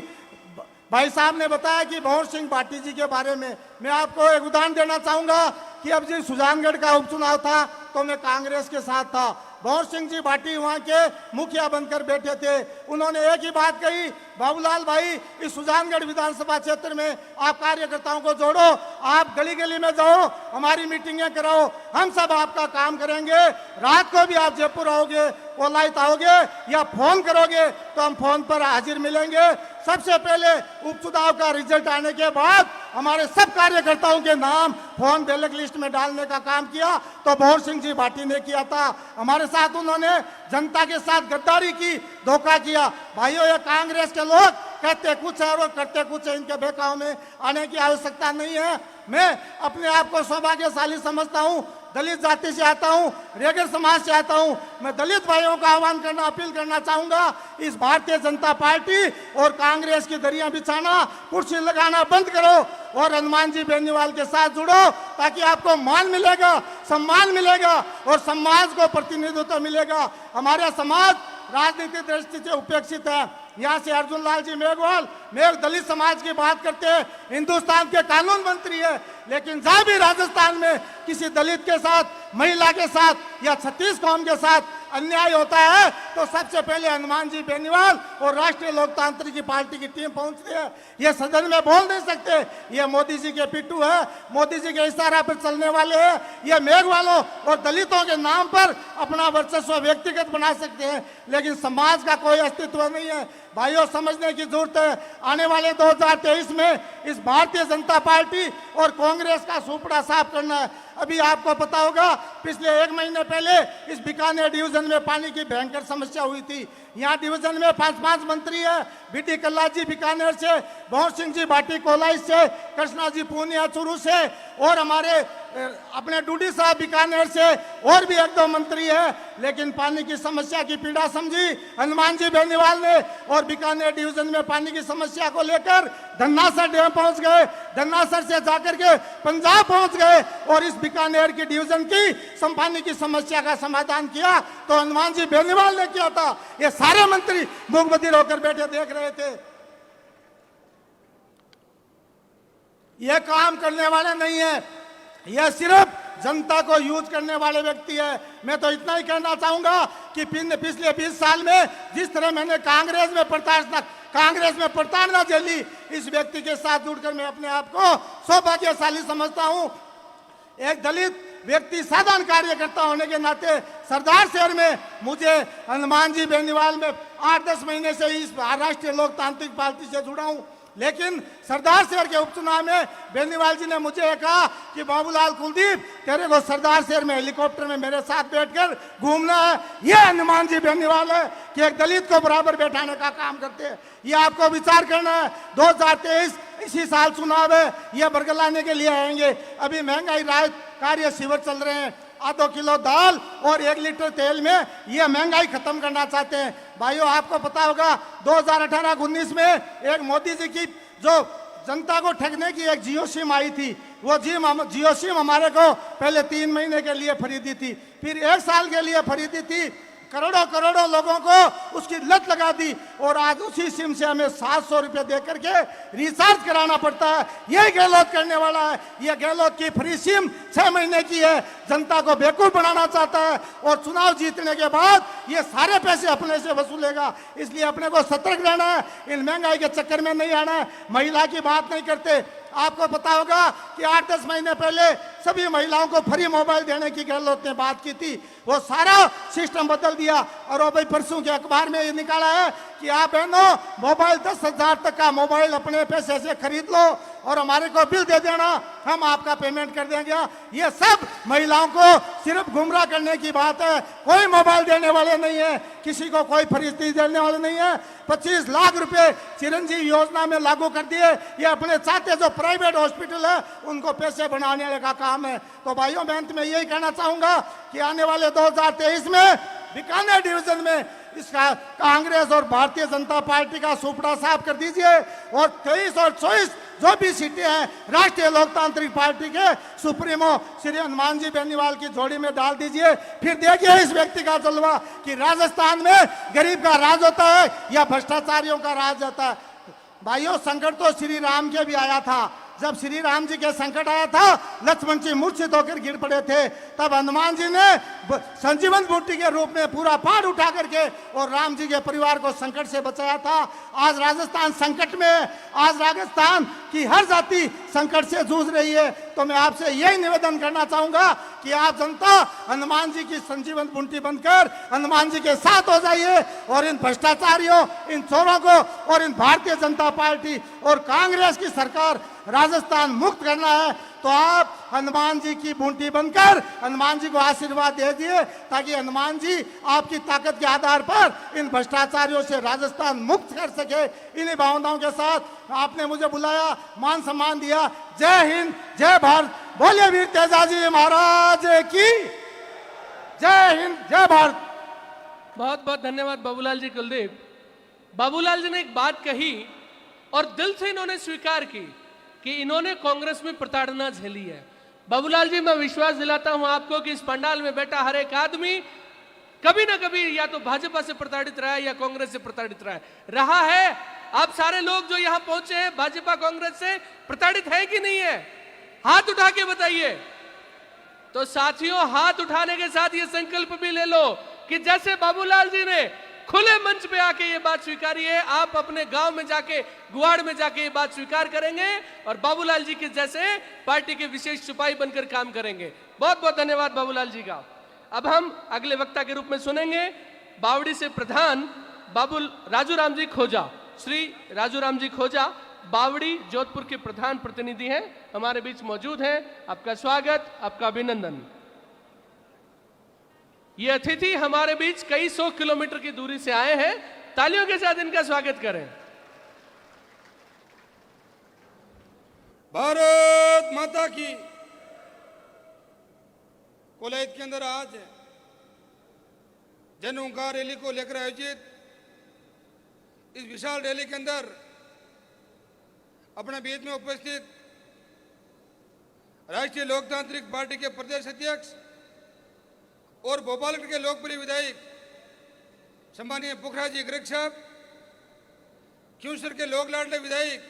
भाई साहब ने बताया कि भंवर सिंह भाटी जी के बारे में, मैं आपको एक उदाहरण देना चाहूंगा कि अब जिस सुजानगढ़ का उपचुनाव था तो मैं कांग्रेस के साथ था। भंवर सिंह जी भाटी वहां के मुखिया बनकर बैठे थे। उन्होंने एक ही बात कही, बाबूलाल भाई, इस सुजानगढ़ विधानसभा क्षेत्र में आप कार्यकर्ताओं को जोड़ो, आप गली गली में जाओ, हमारी मीटिंगें कराओ, हम सब आपका काम करेंगे। रात को भी आप जयपुर आओगे, कोलायत आओगे या फोन करोगे तो हम फोन पर हाजिर मिलेंगे। सबसे पहले उपचुनाव का रिजल्ट आने के बाद हमारे सब कार्यकर्ताओं के नाम फोन बैलेट लिस्ट में डालने का काम किया तो भंवर सिंह जी भाटी ने किया था। हमारे साथ उन्होंने जनता के साथ गद्दारी की, धोखा किया। भाइयों, ये कांग्रेस के लोग कहते कुछ है और करते कुछ है, इनके बहकाव में आने की आवश्यकता नहीं है। मैं अपने आप को सौभाग्यशाली समझता हूँ, दलित जाति से आता हूँ, रेगर समाज से आता हूँ। मैं दलित भाइयों का आह्वान करना, अपील करना चाहूंगा, इस भारतीय जनता पार्टी और कांग्रेस की दरियां बिछाना, कुर्सी लगाना बंद करो और हनुमान जी बेनीवाल के साथ जुड़ो ताकि आपको मान मिलेगा, सम्मान मिलेगा और समाज को प्रतिनिधित्व मिलेगा। हमारा समाज राजनीतिक दृष्टि से उपेक्षित है। यहाँ से अर्जुन लाल जी मेघवाल, मैं दलित समाज की बात करते हैं, हिंदुस्तान के कानून मंत्री है, लेकिन जहां भी राजस्थान में किसी दलित के साथ, महिला के साथ या 36 कौम के साथ अन्याय होता है तो सबसे पहले हनुमान जी बेनीवाल और राष्ट्रीय लोकतांत्रिक पार्टी की टीम पहुंचती है। ये सदन में बोल नहीं सकते, ये मोदी जी के पिट्ठू है, मोदी जी के इशारा पर चलने वाले हैं। ये मेघवालों और दलितों के नाम पर अपना वर्चस्व व्यक्तिगत बना सकते हैं, लेकिन समाज का कोई अस्तित्व नहीं है। भाइयों, समझने की जरूरत है, आने वाले 2023 में इस भारतीय जनता पार्टी और कांग्रेस का सुपड़ा साफ करना है। अभी आपको पता होगा, पिछले 1 महीने पहले इस बीकानेर डिवीजन में पानी की भयंकर समस्या हुई थी। यहाँ डिवीजन में 5 मंत्री है, बीटी कल्ला जी बीकानेर से, भंवर सिंह जी भाटी कोलायत से, कृष्णा जी पूनिया चुरू से और हमारे अपने डूडी साहब बीकानेर से और भी 1-2 मंत्री है, लेकिन पानी की समस्या की पीड़ा समझी हनुमान जी बेनीवाल ने और बीकानेर डिवीजन में पानी की समस्या को लेकर धन्नासर डैम पहुंच गए, धन्नासर से जाकर के पंजाब पहुंच गए और इस बीकानेर की डिवीजन की पानी की समस्या का समाधान किया तो हनुमान जी बेनीवाल ने किया था। ये सारे मंत्री मूक बधिर होकर बैठे देख रहे थे। ये काम करने वाले नहीं है, यह सिर्फ जनता को यूज करने वाले व्यक्ति है। मैं तो इतना ही कहना चाहूंगा कि पिछले 20 साल में जिस तरह मैंने कांग्रेस में प्रताड़ना झेली, इस व्यक्ति के साथ जुड़कर मैं अपने आप को सौभाग्यशाली समझता हूं। एक दलित व्यक्ति साधारण कार्यकर्ता होने के नाते सरदार शहर में मुझे हनुमान जी बेनीवाल में 8-10 महीने से इस राष्ट्रीय लोकतांत्रिक पार्टी से जुड़ा हूं, लेकिन सरदार शहर के उपचुनाव में बेनीवाल जी ने मुझे कहा कि बाबूलाल कुलदीप तेरे को सरदार शहर में हेलीकॉप्टर में मेरे साथ बैठकर घूमना है। ये हनुमान जी बेनीवाल है कि एक दलित को बराबर बैठाने का काम करते हैं। ये आपको विचार करना है। 2023 इसी साल चुनाव है, ये बरगलाने के लिए आएंगे। अभी महंगाई राहत कार्य शिविर चल रहे हैं, आधा किलो दाल और 1 लीटर तेल में ये महंगाई खत्म करना चाहते हैं। भाइयों, आपको पता होगा 2018-19 में एक मोदी जी की जो जनता को ठगने की एक जियो सिम आई थी, वो जियो सिम हमारे को पहले 3 महीने के लिए खरीदी थी, फिर 1 साल के लिए खरीदी थी। करोड़ों करोड़ों लोगों को उसकी लत लगा दी और आज उसी सिम से हमें 700 रुपये दे करके रिचार्ज कराना पड़ता है। यही गहलोत करने वाला है। यह गहलोत की फ्री सिम 6 महीने की है, जनता को बेवकूफ बनाना चाहता है और चुनाव जीतने के बाद ये सारे पैसे अपने से वसूलेगा। इसलिए अपने को सतर्क रहना है, इन महंगाई के चक्कर में नहीं आना है। महिला की बात नहीं करते। आपको पता होगा कि 8-10 महीने पहले सभी महिलाओं को फ्री मोबाइल देने की गहलोत ने बात की थी, वो सारा सिस्टम बदल दिया। और अभी परसों के अखबार में ये निकाला है कि आप बहनों मोबाइल 10,000 तक का मोबाइल अपने पैसे से खरीद लो और हमारे को बिल दे देना, हम आपका पेमेंट कर देंगे। ये सब महिलाओं को सिर्फ गुमराह करने की बात है। कोई मोबाइल देने वाले नहीं है, किसी को कोई फ्री चीज देने वाले नहीं है। 25 लाख रुपए चिरंजीवी योजना में लागू कर दिए। ये अपने चाहते जो प्राइवेट हॉस्पिटल है उनको पैसे बनाने का काम है। तो भाइयों बहन मैं यही कहना चाहूंगा कि आने वाले 2023 में बीकानेर डिवीजन में इसका कांग्रेस और भारतीय जनता पार्टी का सुपड़ा साफ कर दीजिए और 23 और 24 जो भी सीटें हैं राष्ट्रीय लोकतांत्रिक पार्टी के सुप्रीमो श्री हनुमान जी बेनीवाल की जोड़ी में डाल दीजिए। फिर देखिए इस व्यक्ति का जलवा कि राजस्थान में गरीब का राज होता है या भ्रष्टाचारियों का राज होता है। भाइयों, संकट तो श्री राम के भी आया था। जब श्री राम जी के संकट आया था, लक्ष्मण जी मूर्छित होकर गिर पड़े थे, तब हनुमान जी ने संजीवन बूटी के रूप में पूरा पहाड़ उठा करके और राम जी के परिवार को संकट से बचाया था। आज राजस्थान संकट में है, आज राजस्थान की हर जाति संकट से जूझ रही है। तो मैं आपसे यही निवेदन करना चाहूंगा कि आप जनता हनुमान जी की संजीवन बूटी बनकर हनुमान जी के साथ हो जाइए और इन भ्रष्टाचारियों, इन चोरों को और इन भारतीय जनता पार्टी और कांग्रेस की सरकार राजस्थान मुक्त करना है। तो आप हनुमान जी की बूटी बनकर हनुमान जी को आशीर्वाद दे दिए ताकि हनुमान जी आपकी ताकत के आधार पर इन भ्रष्टाचारियों से राजस्थान मुक्त कर सके। इन्हीं भावनाओं के साथ आपने मुझे बुलाया, मान सम्मान दिया। जय हिंद, जय भारत। बोले वीर तेजाजी महाराज की जय हिंद, जय भारत। बहुत बहुत धन्यवाद बाबूलाल जी कुलदीप। बाबूलाल जी ने एक बात कही और दिल से इन्होंने स्वीकार की कि इन्होंने कांग्रेस में प्रताड़ना झेली है। बाबूलाल जी, मैं विश्वास दिलाता हूं आपको कि इस पंडाल में बैठा हर एक आदमी कभी ना कभी या तो भाजपा से प्रताड़ित रहा है या कांग्रेस से प्रताड़ित रहा है। आप सारे लोग जो यहां पहुंचे हैं भाजपा कांग्रेस से प्रताड़ित है कि नहीं है? हाथ उठा के बताइए। तो साथियों, हाथ उठाने के साथ ये संकल्प भी ले लो कि जैसे बाबूलाल जी ने खुले मंच पे आके ये बात स्वीकारी है, आप अपने गांव में जाके, गुवाड़ में जाके ये बात स्वीकार करेंगे और बाबूलाल जी के जैसे पार्टी के विशेष सिपाही बनकर काम करेंगे। बहुत बहुत धन्यवाद बाबूलाल जी का। अब हम अगले वक्ता के रूप में सुनेंगे बावड़ी से प्रधान राजू राम जी खोजा। श्री राजू राम जी खोजा बावड़ी जोधपुर के प्रधान प्रतिनिधि हैं, हमारे बीच मौजूद हैं। आपका स्वागत, आपका अभिनंदन। ये अतिथि हमारे बीच कई 100 किलोमीटर की दूरी से आए हैं, तालियों के साथ इनका स्वागत करें। भारत माता की। कोलायत के अंदर आज जन ओंकार रैली को लेकर आयोजित इस विशाल रैली के अंदर अपने बीच में उपस्थित राष्ट्रीय लोकतांत्रिक पार्टी के प्रदेश अध्यक्ष और भोपालगढ़ के लोकप्रिय विधायक सम्मानीय पुखराज जी गर्ग साहब, क्यूसर के लोक लाडले विधायक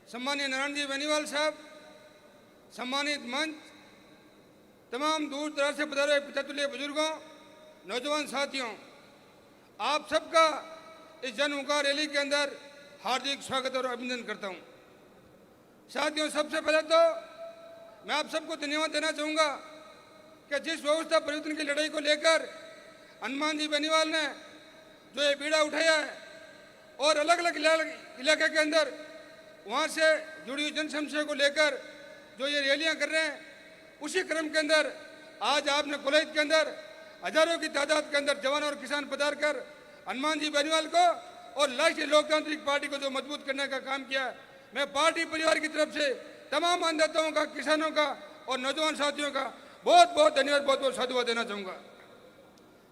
सम्मानीय नारायण जी बेनीवाल साहब, सम्मानित मंच, तमाम दूर दराज से पधारे पितृतुल्य बुजुर्गों, नौजवान साथियों, आप सबका इस जन ओंकार रैली के अंदर हार्दिक स्वागत और अभिनंदन करता हूं। साथियों, सबसे पहले तो मैं आप सबको धन्यवाद देना चाहूँगा कि जिस व्यवस्था परिवर्तन की लड़ाई को लेकर हनुमान जी बेनीवाल ने जो ये बीड़ा उठाया है और अलग अलग इलाके के अंदर वहाँ से जुड़ी हुई जन समस्या को लेकर जो ये रैलियाँ कर रहे हैं, उसी क्रम के अंदर आज आपने कोलायत के अंदर हजारों की तादाद के अंदर जवान और किसान पधार कर हनुमान जी बेनीवाल को और राष्ट्रीय लोकतांत्रिक पार्टी को जो मजबूत करने का काम किया। मैं पार्टी परिवार की तरफ से तमाम अन्नदाताओं का, किसानों का और नौजवान साथियों का बहुत बहुत धन्यवाद, बहुत बहुत साधुवाद देना चाहूँगा।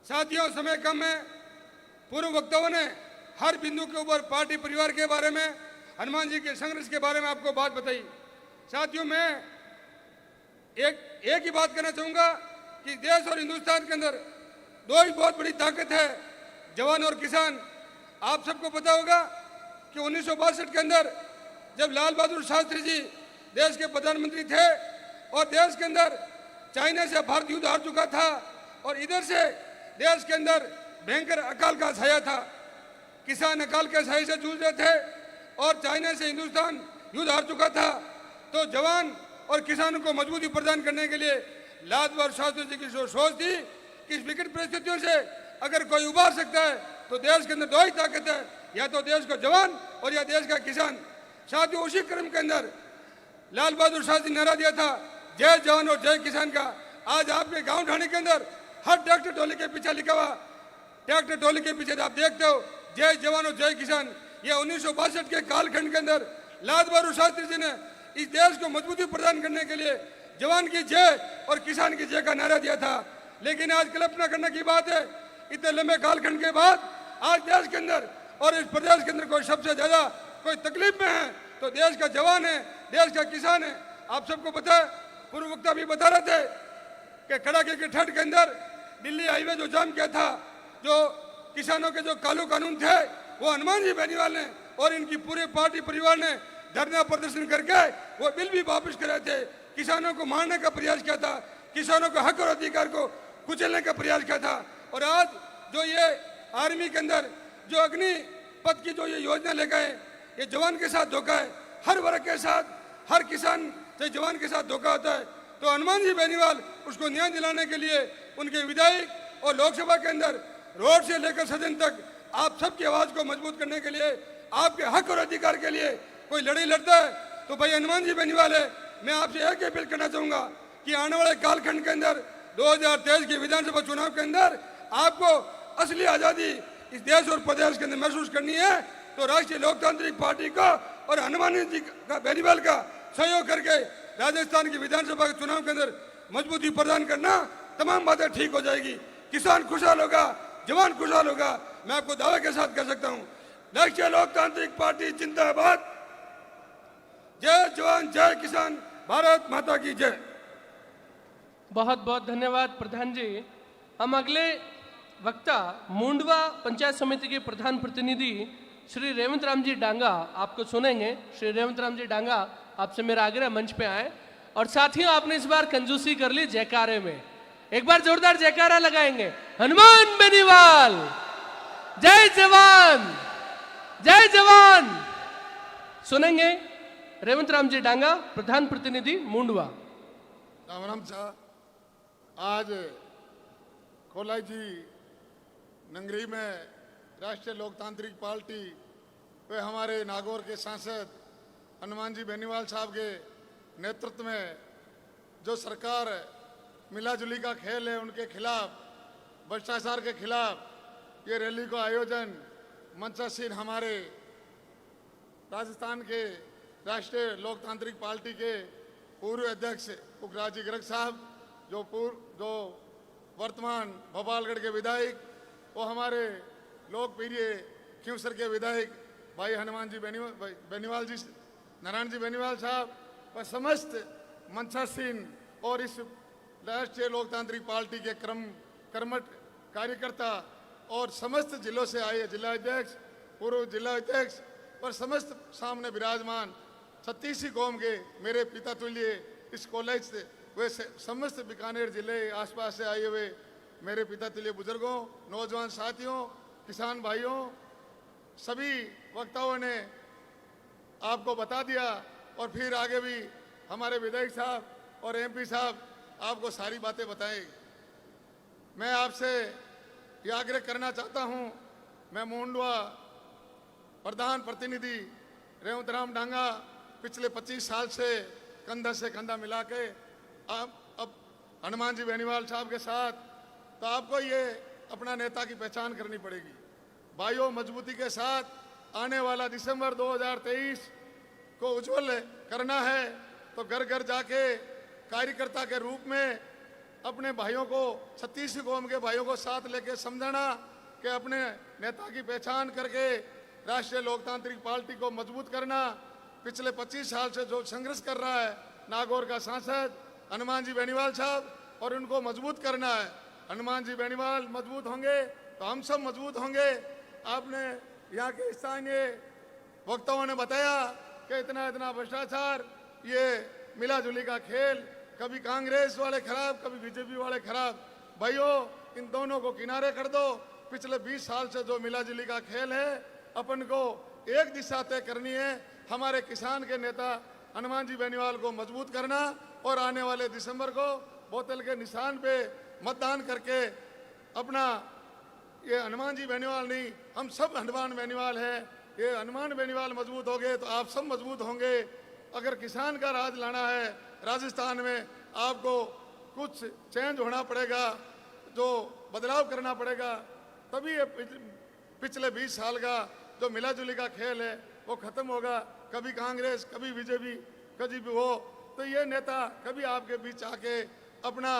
साथियों, समय कम है। पूर्व वक्ताओं ने हर बिंदु के ऊपर पार्टी परिवार के बारे में, हनुमान जी के संघर्ष के बारे में आपको बात बताई। साथियों, मैं एक ही बात कहना चाहूँगा कि देश और हिंदुस्तान के अंदर दो ही बहुत बड़ी ताकत है, जवान और किसान। आप सबको पता होगा कि 1962 के अंदर जब लाल बहादुर शास्त्री जी देश के प्रधानमंत्री थे और देश के अंदर चाइना से भारत युद्ध हार चुका था और इधर से देश के अंदर भयंकर अकाल का छाया था, किसान अकाल के छाये से जूझ रहे थे और चाइना से हिंदुस्तान युद्ध हार चुका था, तो जवान और किसानों को मजबूती प्रदान करने के लिए लाल बहादुर शास्त्री जी की सोच थी कि इस विकट परिस्थितियों से अगर कोई उबार सकता है तो देश के अंदर दो ही ताकत है, या तो देश का जवान और या देश का किसान। साथियों, उसी क्रम के अंदर लाल बहादुर शास्त्री ने नारा दिया था, जय जवान और जय किसान का। आज आपके गांव ढाणी के अंदर हर ट्रैक्टर ट्रॉली के पीछे लिखा हुआ, ट्रैक्टर ट्रॉली के पीछे आप देखते हो जय जवान और जय किसान। यह 1962 के कालखंड के अंदर लाल बहादुर शास्त्री जी ने इस देश को मजबूती प्रदान करने के लिए जवान की जय और किसान की जय का नारा दिया था। लेकिन आज कल्पना करने की बात है, इतने लंबे कालखंड के बाद आज देश के अंदर और इस प्रदेश के अंदर कोई सबसे ज्यादा कोई तकलीफ में है तो देश का जवान है, देश का किसान है। आप सबको पता है, पूर्व वक्ता भी बता रहे थे कि कड़ाके की ठंड के अंदर दिल्ली हाईवे जो जाम किया था, जो किसानों के जो कानून थे, वो हनुमान जी बेनीवाल ने और इनकी पूरे पार्टी परिवार ने धरना प्रदर्शन करके वो बिल भी वापस कराए थे। किसानों को मारने का प्रयास किया था, किसानों के हक और अधिकार को कुचलने का प्रयास किया था। और आज जो ये आर्मी के अंदर जो अग्नि पथ की जो ये योजना ले गए, ये जवान के साथ धोखा है। हर वर्ग के साथ, हर किसान से जवान के साथ धोखा होता है। तो हनुमान जी बेनीवाल उसको न्याय दिलाने के लिए उनके विधायक और लोकसभा के अंदर रोड से लेकर सदन तक आप सबकी आवाज को मजबूत करने के लिए, आपके हक और अधिकार के लिए कोई लड़ाई लड़ता है तो भाई हनुमान जी बेनीवाल है। मैं आपसे एक अपील करना चाहूंगा कि आने वाले कालखंड के अंदर 2023 के विधानसभा चुनाव के अंदर आपको असली आजादी इस देश और प्रदेश के अंदर महसूस करनी है तो राष्ट्रीय लोकतांत्रिक पार्टी को और हनुमान जी का बेनीवाल का सहयोग करके राजस्थान की विधानसभा के चुनाव के अंदर मजबूती प्रदान करना, तमाम बातें ठीक हो जाएगी। किसान खुशहाल होगा, जवान खुशहाल होगा। मैं आपको दावे के साथ कह सकता हूं, राष्ट्रीय लोकतांत्रिक पार्टी जिंदाबाद। जय जवान जय किसान, भारत माता की जय। बहुत बहुत धन्यवाद प्रधान जी। हम अगले वक्ता मुंडवा पंचायत समिति के प्रधान प्रतिनिधि श्री रेवंत राम जी डांगा आपको सुनेंगे। श्री रेवंत राम जी डांगा, आपसे मेरा आग्रह मंच पे आए। और साथियों, आपने इस बार कंजूसी कर ली जयकारे में, एक बार जोरदार जयकारा लगाएंगे। हनुमान बेनीवाल, जय जवान जय जवान। सुनेंगे रेवंत राम जी डांगा, प्रधान प्रतिनिधि मुंडवा। राम राम साहब, आज कोलाई जी नंगरी में राष्ट्रीय लोकतांत्रिक पार्टी वे हमारे नागौर के सांसद हनुमान जी बेनीवाल साहब के नेतृत्व में जो सरकार मिलाजुली का खेल है उनके खिलाफ, भ्रष्टाचार के खिलाफ ये रैली को आयोजन मंचासीन हमारे राजस्थान के राष्ट्रीय लोकतांत्रिक पार्टी के पूर्व अध्यक्ष पुखराज जी गर्ग साहब, जो वर्तमान भोपालगढ़ के विधायक, वो हमारे लोकप्रिय खींवसर के विधायक भाई हनुमान जी बेनीवाल जी, नारायण जी बेनीवाल साहब व समस्त मंचासीन और इस राष्ट्रीय लोकतांत्रिक पार्टी के कर्मठ कार्यकर्ता और समस्त जिलों से आए जिला अध्यक्ष, पूर्व जिला अध्यक्ष और समस्त सामने विराजमान 36 कौम के मेरे पिता तुल्य इस कॉलेज से वे समस्त बीकानेर जिले आसपास से आए हुए मेरे पिता तुल्य बुजुर्गों, नौजवान साथियों, किसान भाइयों, सभी वक्ताओं ने आपको बता दिया। और फिर आगे भी हमारे विधायक साहब और एमपी साहब आपको सारी बातें बताएगी। मैं आपसे ये आग्रह करना चाहता हूं, मैं मोंडवा प्रधान प्रतिनिधि रेवंत राम डांगा पिछले 25 साल से कंधा मिला के आप अब हनुमान जी बेनीवाल साहब के साथ, तो आपको ये अपना नेता की पहचान करनी पड़ेगी। भाइयों, मजबूती के साथ आने वाला दिसंबर 2023 को उज्जवल करना है, तो घर घर जाके कार्यकर्ता के रूप में अपने भाइयों को, 36 कौम के भाइयों को साथ लेके समझाना कि अपने नेता की पहचान करके राष्ट्रीय लोकतांत्रिक पार्टी को मजबूत करना। पिछले 25 साल से जो संघर्ष कर रहा है नागौर का सांसद हनुमान जी बेनीवाल साहब, और उनको मजबूत करना है। हनुमान जी बेनीवाल मजबूत होंगे तो हम सब मजबूत होंगे। आपने यहाँ के स्थानीय वक्ताओं ने बताया कि इतना भ्रष्टाचार, ये मिला जुली का खेल, कभी कांग्रेस वाले खराब, कभी बीजेपी वाले खराब। भाइयों, इन दोनों को किनारे कर दो। पिछले 20 साल से जो मिला जुली का खेल है, अपन को एक दिशा तय करनी है, हमारे किसान के नेता हनुमान जी बेनीवाल को मजबूत करना, और आने वाले दिसंबर को बोतल के निशान पे मतदान करके अपना, ये हनुमान जी बेनीवाल नहीं, हम सब हनुमान बेनीवाल है, ये हनुमान बेनीवाल मजबूत हो गए तो आप सब मजबूत होंगे। अगर किसान का राज लाना है राजस्थान में, आपको कुछ चेंज होना पड़ेगा, जो बदलाव करना पड़ेगा, तभी ये पिछले 20 साल का जो मिला जुली का खेल है वो खत्म होगा। कभी कांग्रेस, कभी बीजेपी, कभी भी हो, तो ये नेता कभी आपके बीच आके अपना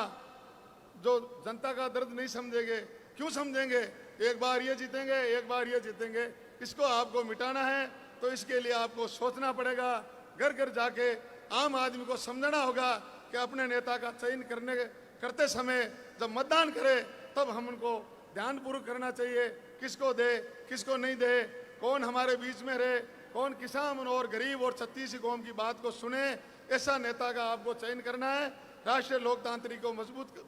जो जनता का दर्द नहीं समझेंगे। क्यों समझेंगे? एक बार ये जीतेंगे, एक बार ये जीतेंगे, इसको आपको मिटाना है। तो इसके लिए आपको सोचना पड़ेगा, घर घर जाके आम आदमी को समझाना होगा कि अपने नेता का चयन करते समय जब मतदान करे तब हम उनको ध्यानपूर्वक करना चाहिए, किसको दे, किसको नहीं दे, कौन हमारे बीच में रहे, कौन किसान और गरीब और 36 कौम की बात को सुने, ऐसा नेता का आपको चयन करना है। राष्ट्रीय लोकतांत्रिक को मजबूत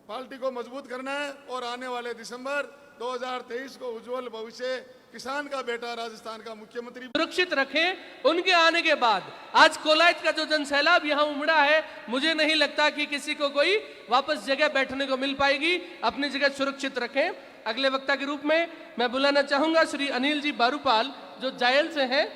पार्टी को मजबूत करना है, और आने वाले दिसंबर 2023 को उज्जवल भविष्य, किसान का बेटा राजस्थान का मुख्यमंत्री सुरक्षित रखें। उनके आने के बाद आज कोलायत का जो जनसैलाब यहाँ उमड़ा है, मुझे नहीं लगता कि किसी को कोई वापस जगह बैठने को मिल पाएगी। अपनी जगह सुरक्षित रखें। अगले वक्ता के रूप में मैं बुलाना चाहूंगा श्री अनिल जी बारूपाल, जो जायल से हैं,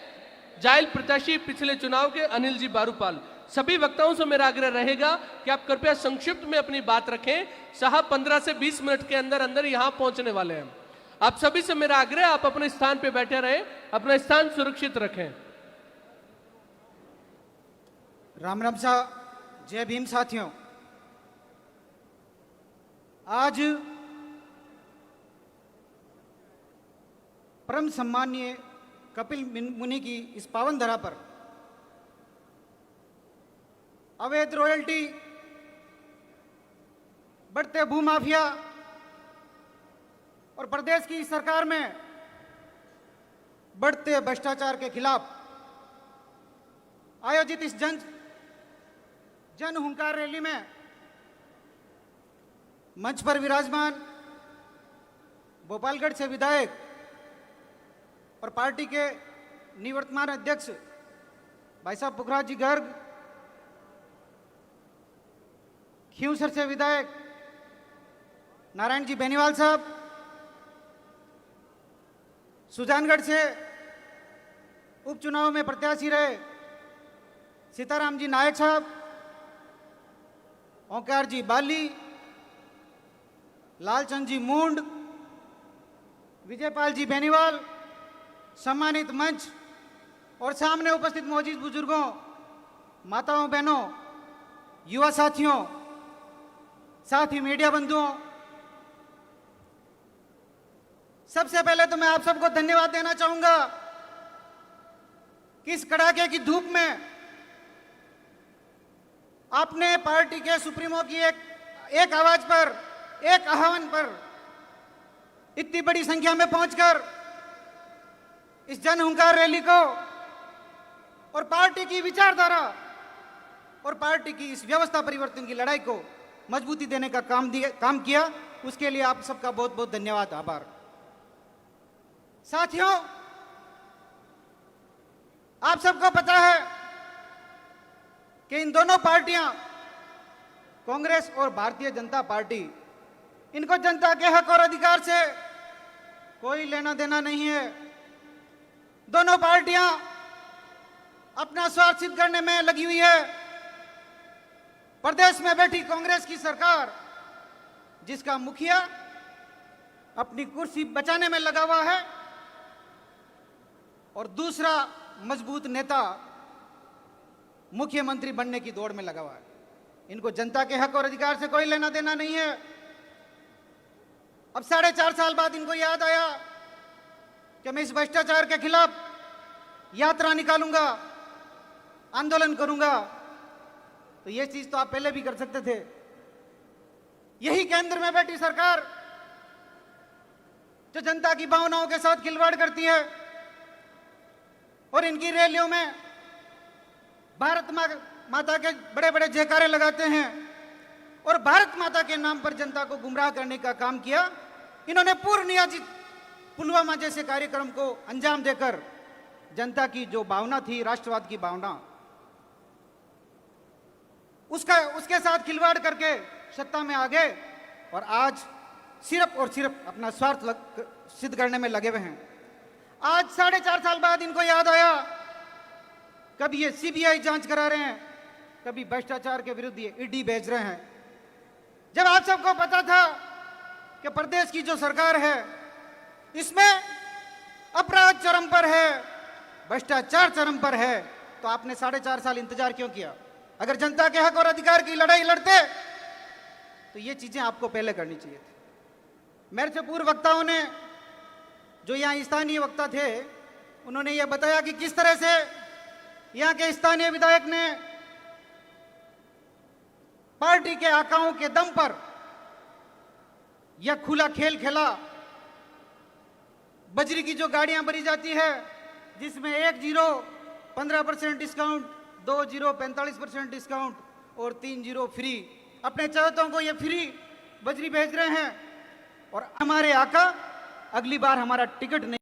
जायल प्रत्याशी पिछले चुनाव के अनिल जी बारूपाल। सभी वक्ताओं से मेरा आग्रह रहेगा कि आप कृपया संक्षिप्त में अपनी बात रखें। साहब 15 से 20 मिनट के अंदर अंदर यहाँ पहुंचने वाले हैं। आप सभी से मेरा आग्रह, आप अपने स्थान पे बैठे रहें, अपना स्थान सुरक्षित रखें। राम राम सा, जय भीम साथियों। आज परम सम्माननीय कपिल मुनि की इस पावन धरा पर अवैध रॉयल्टी, बढ़ते भूमाफिया और प्रदेश की सरकार में बढ़ते भ्रष्टाचार के खिलाफ आयोजित इस जन हुंकार रैली में मंच पर विराजमान भोपालगढ़ से विधायक और पार्टी के निवर्तमान अध्यक्ष भाई साहब पुखराज जी गर्ग, खींवसर से विधायक नारायण जी बेनीवाल साहब, सुजानगढ़ से उपचुनाव में प्रत्याशी रहे सीताराम जी नायक साहब, ओंकार जी बाली, लालचंद जी मूंड, विजयपाल जी बेनीवाल, सम्मानित मंच और सामने उपस्थित मौजूद बुजुर्गों, माताओं, बहनों, युवा साथियों, साथ ही मीडिया बंधुओं, सबसे पहले तो मैं आप सबको धन्यवाद देना चाहूंगा कि इस कड़ाके की धूप में आपने पार्टी के सुप्रीमो की एक आवाज पर, एक आह्वान पर इतनी बड़ी संख्या में पहुंचकर इस जन हुंकार रैली को और पार्टी की विचारधारा और पार्टी की इस व्यवस्था परिवर्तन की लड़ाई को मजबूती देने का काम किया। उसके लिए आप सबका बहुत बहुत धन्यवाद, आभार। साथियों, आप सबको पता है कि इन दोनों पार्टियां कांग्रेस और भारतीय जनता पार्टी, इनको जनता के हक और अधिकार से कोई लेना देना नहीं है। दोनों पार्टियां अपना स्वार्थ सिद्ध करने में लगी हुई है। प्रदेश में बैठी कांग्रेस की सरकार, जिसका मुखिया अपनी कुर्सी बचाने में लगा हुआ है, और दूसरा मजबूत नेता मुख्यमंत्री बनने की दौड़ में लगा हुआ है। इनको जनता के हक और अधिकार से कोई लेना देना नहीं है। अब 4.5 साल बाद इनको याद आया कि मैं इस भ्रष्टाचार के खिलाफ यात्रा निकालूंगा, आंदोलन करूंगा। तो ये चीज तो आप पहले भी कर सकते थे। यही केंद्र में बैठी सरकार जो जनता की भावनाओं के साथ खिलवाड़ करती है और इनकी रैलियों में भारत माता के बड़े बड़े जयकारे लगाते हैं और भारत माता के नाम पर जनता को गुमराह करने का काम किया। इन्होंने पूर्व नियोजित पुलवामा जैसे कार्यक्रम को अंजाम देकर जनता की जो भावना थी, राष्ट्रवाद की भावना, उसके साथ खिलवाड़ करके सत्ता में आ गए और आज सिर्फ और सिर्फ अपना स्वार्थ सिद्ध करने में लगे हुए हैं। आज 4.5 साल बाद इनको याद आया, कभी ये सीबीआई जांच करा रहे हैं, कभी भ्रष्टाचार के विरुद्ध ये ईडी भेज रहे हैं। जब आप सबको पता था कि प्रदेश की जो सरकार है इसमें अपराध चरम पर है, भ्रष्टाचार चरम पर है, तो आपने 4.5 साल इंतजार क्यों किया? अगर जनता के हक और अधिकार की लड़ाई लड़ते तो ये चीजें आपको पहले करनी चाहिए थी। मेरे से पूर्व वक्ताओं ने, जो यहाँ स्थानीय वक्ता थे, उन्होंने ये बताया कि किस तरह से यहाँ के स्थानीय विधायक ने पार्टी के आकाओं के दम पर यह खुला खेल खेला। बजरी की जो गाड़ियां भरी जाती है, जिसमें 1 0 15% डिस्काउंट, 2 0 45% डिस्काउंट और 3 0 फ्री, अपने चाहतों को ये फ्री बजरी भेज रहे हैं। और हमारे आका अगली बार हमारा टिकट नहीं